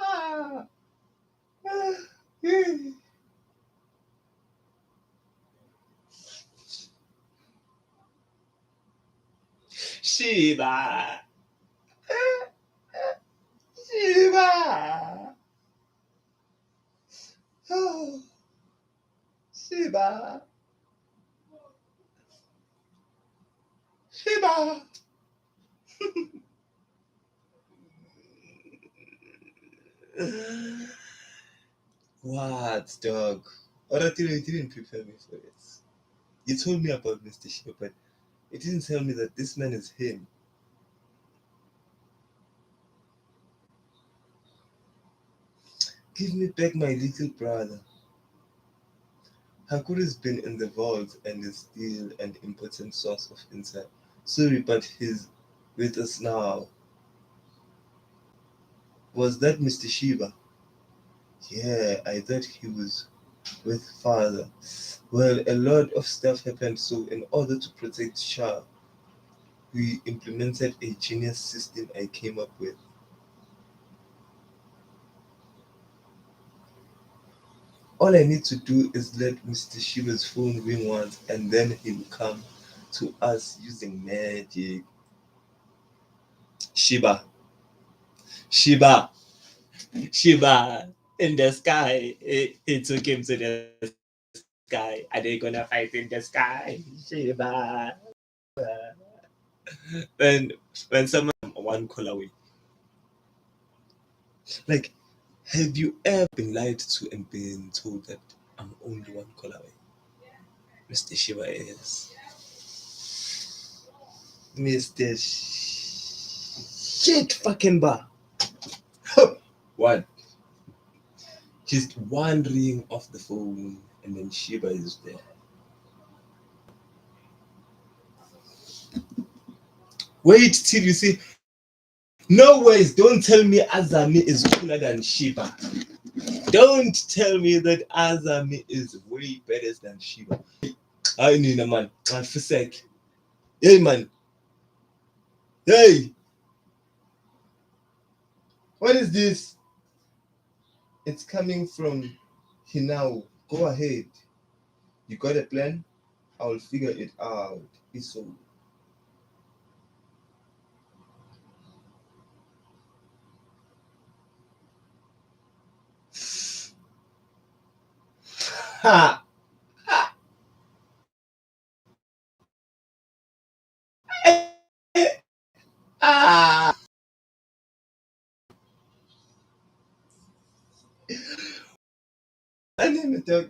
Ah, Shiba! Shiba! Oh, Shiba! Shiba! What, dog? Oratiro, you didn't prepare me for this. You told me about Mr. Shiba, but it didn't tell me that this man is him. Give me back my little brother. Hakuru's been in the vault and is still an important source of insight. Sorry, but he's with us now. Was that Mr. Shiba? Yeah, I thought he was with father. Well, a lot of stuff happened, so in order to protect Shah, we implemented a genius system I came up with. All I need to do is let Mr. Shiba's phone ring once, and then he'll come to us using magic. Shiba, Shiba, Shiba in the sky. He took him to the sky. Are they gonna fight in the sky? Shiba. When when someone one call away. Like, have you ever been lied to and been told that I'm only one call away? Mr. Shiba is Mr. Shit fucking bar. What? Just one ring off the phone and then Shiba is there. Wait till you see. No ways, don't tell me Azami is cooler than Shiba. Don't tell me that Azami is way better than Shiba. I need a man. I feel sick. Hey man. Hey, what is this? It's coming from Hinao. Go ahead. You got a plan? I'll figure it out. Iso. Ha! I name it, dog.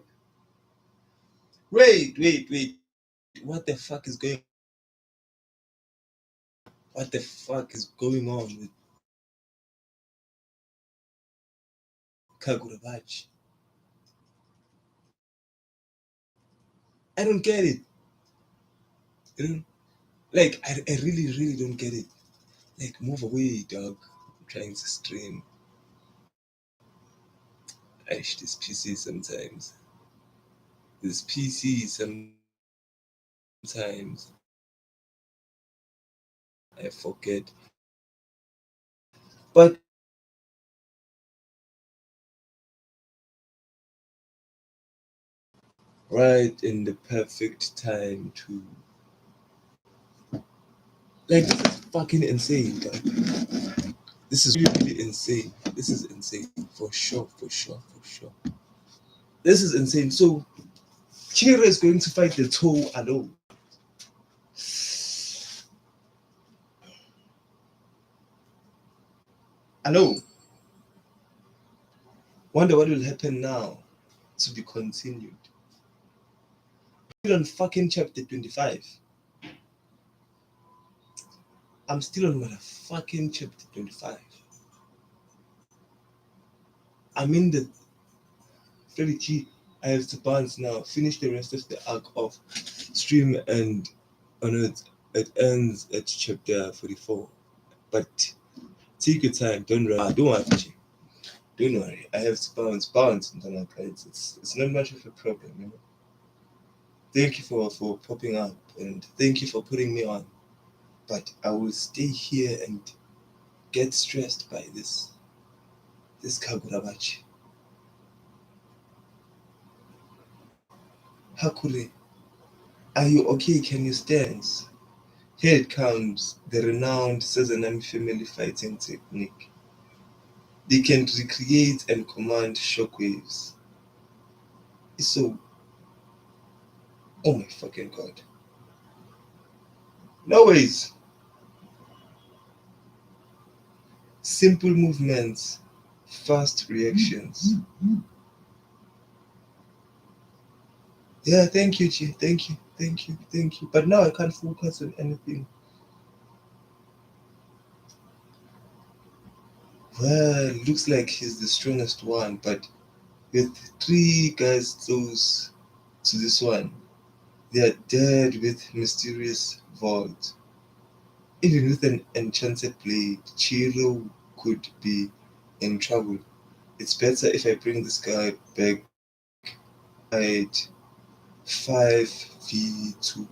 Wait. What the fuck is going? What the fuck is going on with Kagurabachi? I don't get it. You know, like I really don't get it. Like, move away, dog. I'm trying to stream. Aish, this PC sometimes. This PC sometimes I forget. But right in the perfect time to, like, this is fucking insane, dog. This is really insane. This is insane for sure. This is insane. So Chihiro is going to fight the toe alone. Alone. Wonder what will happen now. To be continued. Still on fucking chapter 25. I'm still on motherfucking chapter 25. I'm in the 30G. I have to bounce now. Finish the rest of the arc of stream, and on it ends at chapter 44. But take your time. Don't rush. Don't worry. Don't worry. I have to bounce. It's not much of a problem, you know. Thank you for popping up, and thank you for putting me on. But I will stay here and get stressed by this Kagurabachi. Hakure, are you okay? Can you stand? Here it comes, the renowned Sazanami family fighting technique. They can recreate and command shockwaves. So, oh my fucking god. No ways. Simple movements, fast reactions. Yeah, thank you, Chi. Thank you. But now I can't focus on anything. Well, looks like he's the strongest one, but with three guys close to this one, they are dead with mysterious vault. Even with an enchanted blade, Chihiro could be in trouble. It's better if I bring this guy back at 5v2.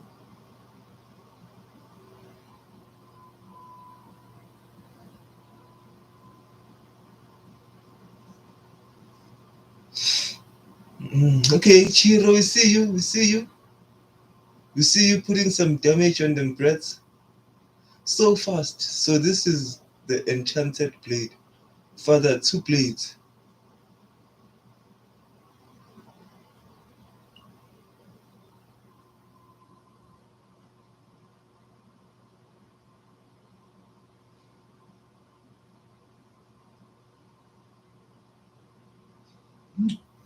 Okay, Chihiro, we see you putting some damage on them breaths so fast. So this is the enchanted blade. Father, two blades.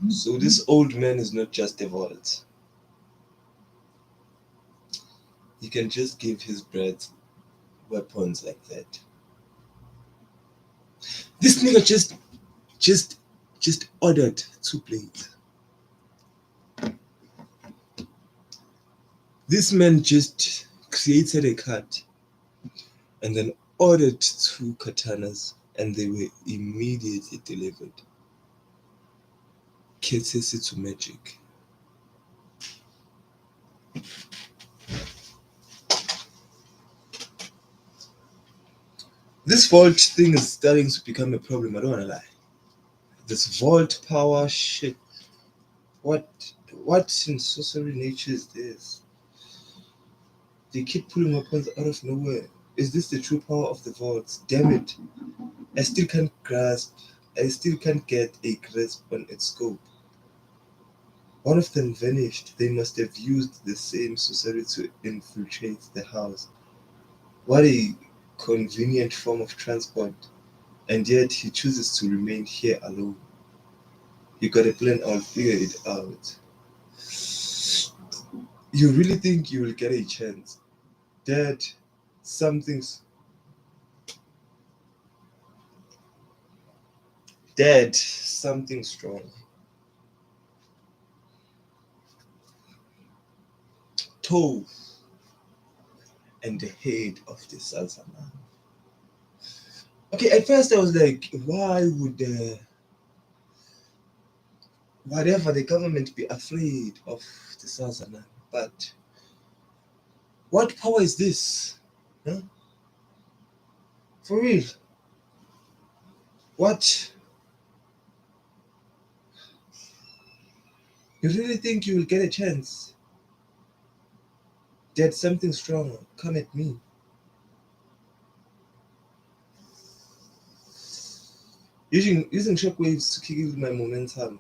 So this old man is not just a vault. He can just give his bread weapons like that. This nigga just just ordered two blades. This man just created a card and then ordered two katanas, and they were immediately delivered. Courtesy to magic. This vault thing is starting to become a problem, I don't wanna lie. This vault power shit. What what in sorcery nature is this? They keep pulling weapons out of nowhere. Is this the true power of the vaults? Damn it. I still can't grasp I still can't get a grasp on its scope. One of them vanished. They must have used the same sorcery to infiltrate the house. What a convenient form of transport. And yet he chooses to remain here alone. You got a plan, I'll figure it out. You really think you will get a chance? Dad, something's. Dad, something strong. Toe and the head of the salsa man. Okay, at first I was like, why would whatever the government be afraid of the salsa man? But what power is this? Huh? For real? What? You really think you will get a chance? Dad, something strong. Come at me. Using shockwaves to kill my momentum.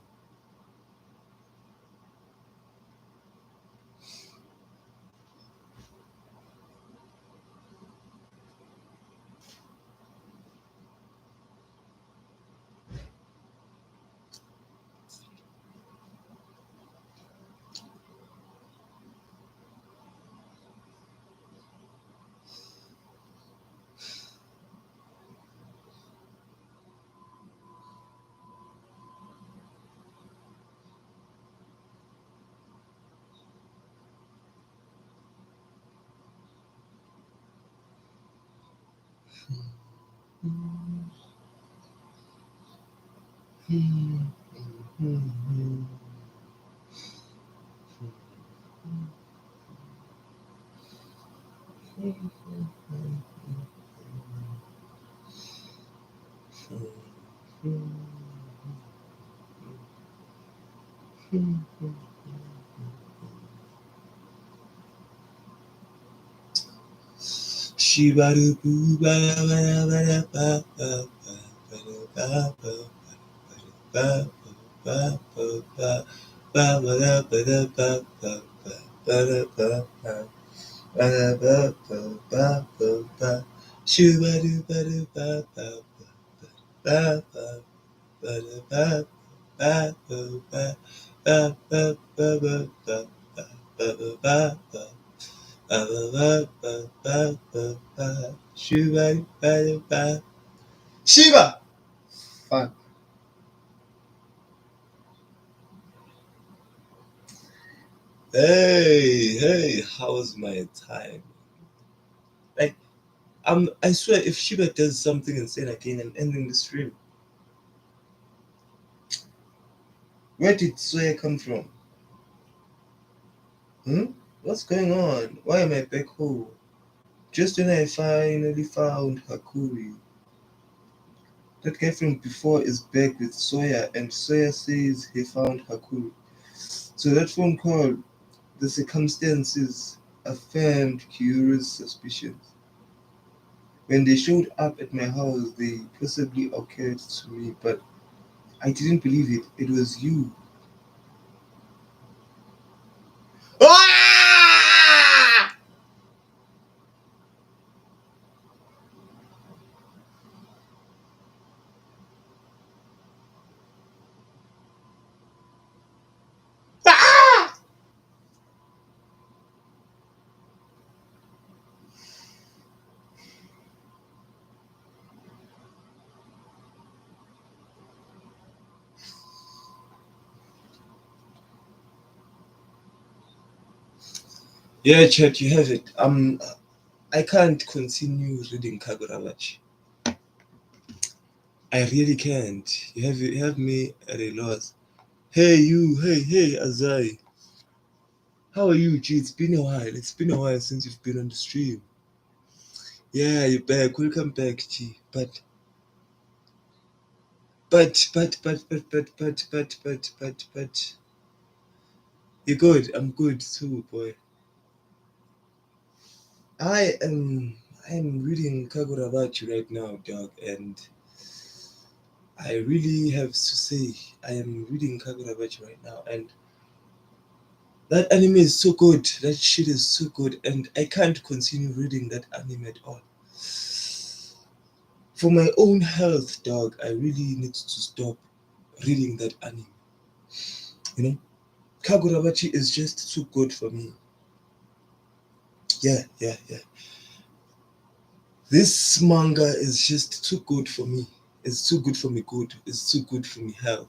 Shibaru boo bara bara bara ba ba ba ba ba ba ba ba ba ba ba ba ba ba ba ba ba ba Shibaru baru ba ba ba ba ba ba ba ba ba ba ba ba ba ba ba Shiba! Fuck. Hey, how's my time? Like, I swear, if Shiba does something insane again, I'm ending the stream. Where did Swear come from? Hmm? What's going on? Why am I back home? Just when I finally found Hakuri. That guy from before is back with Sawyer, and Sawyer says he found Hakuri. So that phone call, the circumstances affirmed Kyura's suspicions. When they showed up at my house, they possibly occurred to me, but I didn't believe it. It was you. Ah! Ah! Yeah, chat, you have it. I can't continue reading Kagurabachi. I really can't. You have me at a loss. Hey, Azai. How are you, G? It's been a while. It's been a while since you've been on the stream. Yeah, you're back. Welcome back, G. But. You're good. I'm good too, boy. I am. I'm reading Kagurabachi right now, dog, and I really have to say I am reading Kagurabachi right now, and that anime is so good. That shit is so good, and I can't continue reading that anime at all. For my own health, dog, I really need to stop reading that anime. You know, Kagurabachi is just too good for me. Yeah. This manga is just too good for me. It's too good for me good. It's too good for me hell.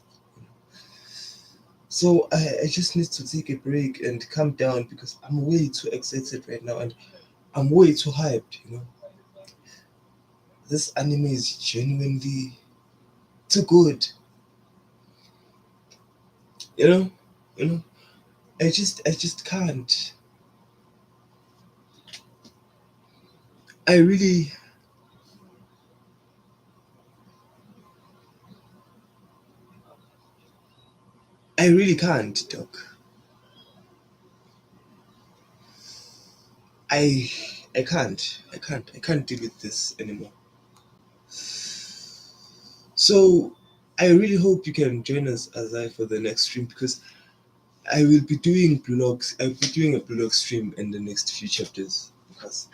So I just need to take a break and calm down because I'm way too excited right now and I'm way too hyped, you know. This anime is genuinely too good. You know? You know? I just can't. I really I really can't, Doc. I I can't. I can't deal with this anymore. So I really hope you can join us as I for the next stream because I will be doing blogs. I'll be doing a blog stream in the next few chapters because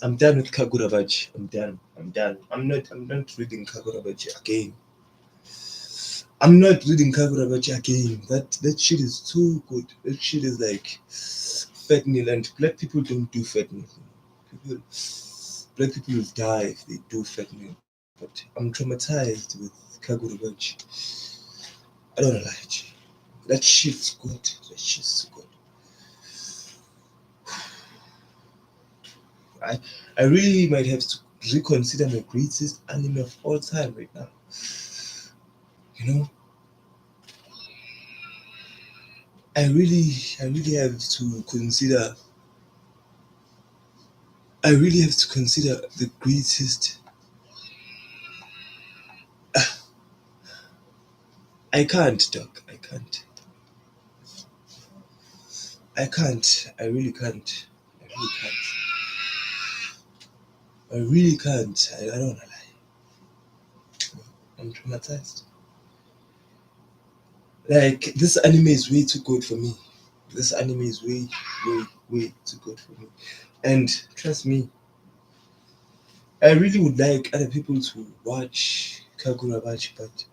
I'm done with Kagurabachi. I'm done. I'm done. I'm not reading Kagurabachi again. I'm not reading Kagurabachi again. That shit is too good. That shit is like fentanyl, and black people don't do fentanyl. People, black people will die if they do fentanyl. But I'm traumatized with Kagurabachi. I don't lie to you. That shit's good. That shit's good. I I really might have to reconsider my greatest anime of all time right now. You know, I really have to consider. I really have to consider the greatest. I can't, Doc. I can't. I can't. I really can't. I really can't. I really can't. I don't wanna lie. I'm traumatized. Like this anime is way too good for me. This anime is way too good for me. And trust me, I really would like other people to watch Kagurabachi, but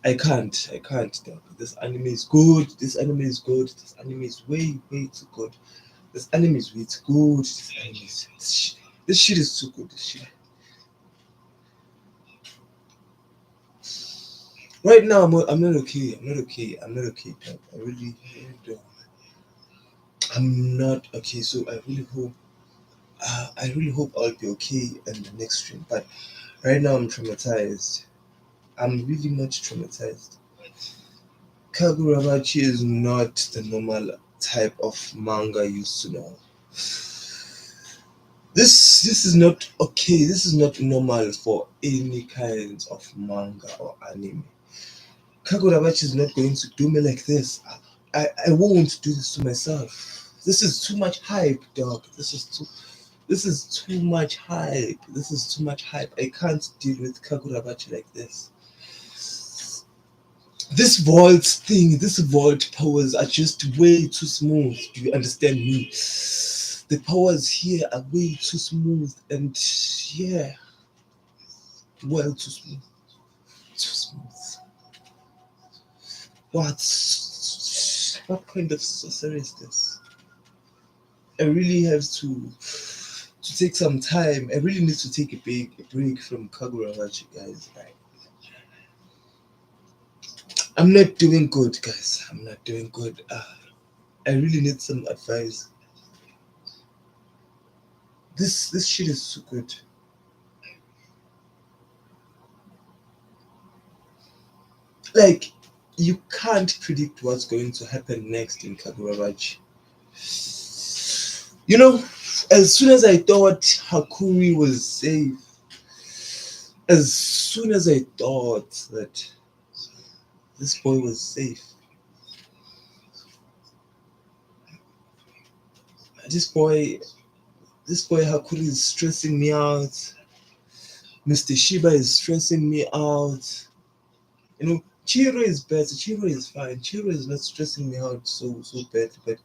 I can't. I can't. Doc. This anime is good. This anime is good. This anime is way too good. This anime is way too good. This shit is too good. This shit. Right now, I'm not okay. I'm not okay. I'm not okay. Doc. I really don't. I'm not okay. So I really hope I'll be okay in the next stream. But right now, I'm traumatized. I'm really much traumatized. Kagurabachi is not the normal type of manga I used to know. This is not okay. This is not normal for any kind of manga or anime. Kagurabachi is not going to do me like this. I won't do this to myself. This is too much hype, dog. This is too much hype. This is too much hype. I can't deal with Kagurabachi like this. This vault thing, this vault powers are just way too smooth. Do you understand me? The powers here are way too smooth and yeah, well too smooth. Too smooth. What kind of sorcery is this? I really have to take some time. I really need to take a break from Kagurabachi, guys. I'm not doing good, guys. I'm not doing good. I really need some advice. This shit is so good. Like you can't predict what's going to happen next in Kagurabachi. You know, as soon as I thought Hakuri was safe, as soon as I thought that this boy was safe, this boy, this boy Hakuri is stressing me out. Mr. Shiba is stressing me out. You know, Chihiro is better. Chihiro is fine. Chihiro is not stressing me out so bad, but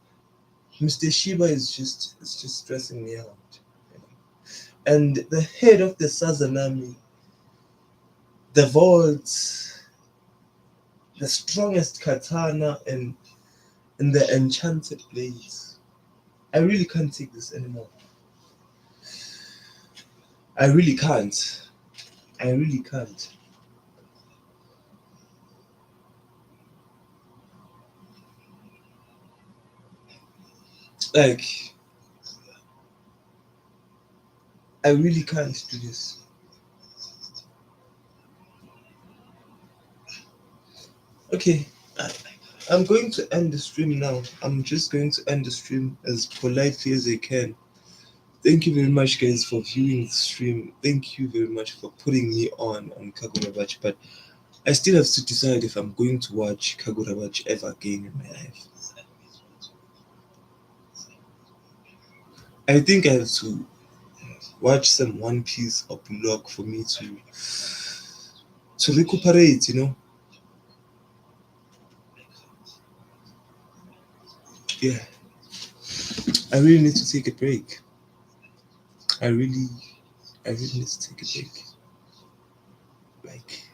Mr. Shiba is just stressing me out. You know? And the head of the Sazanami, the vault, the strongest katana and the enchanted blades. I really can't take this anymore. I really can't. I really can't. Like, I really can't do this. Okay, I'm going to end the stream now. I'm just going to end the stream as politely as I can. Thank you very much, guys, for viewing the stream. Thank you very much for putting me on Kagurabachi. But I still have to decide if I'm going to watch Kagurabachi ever again in my life. I think I have to watch some One Piece or Block for me to recuperate, you know. Yeah, I really need to take a break. I really need to take a break. Like.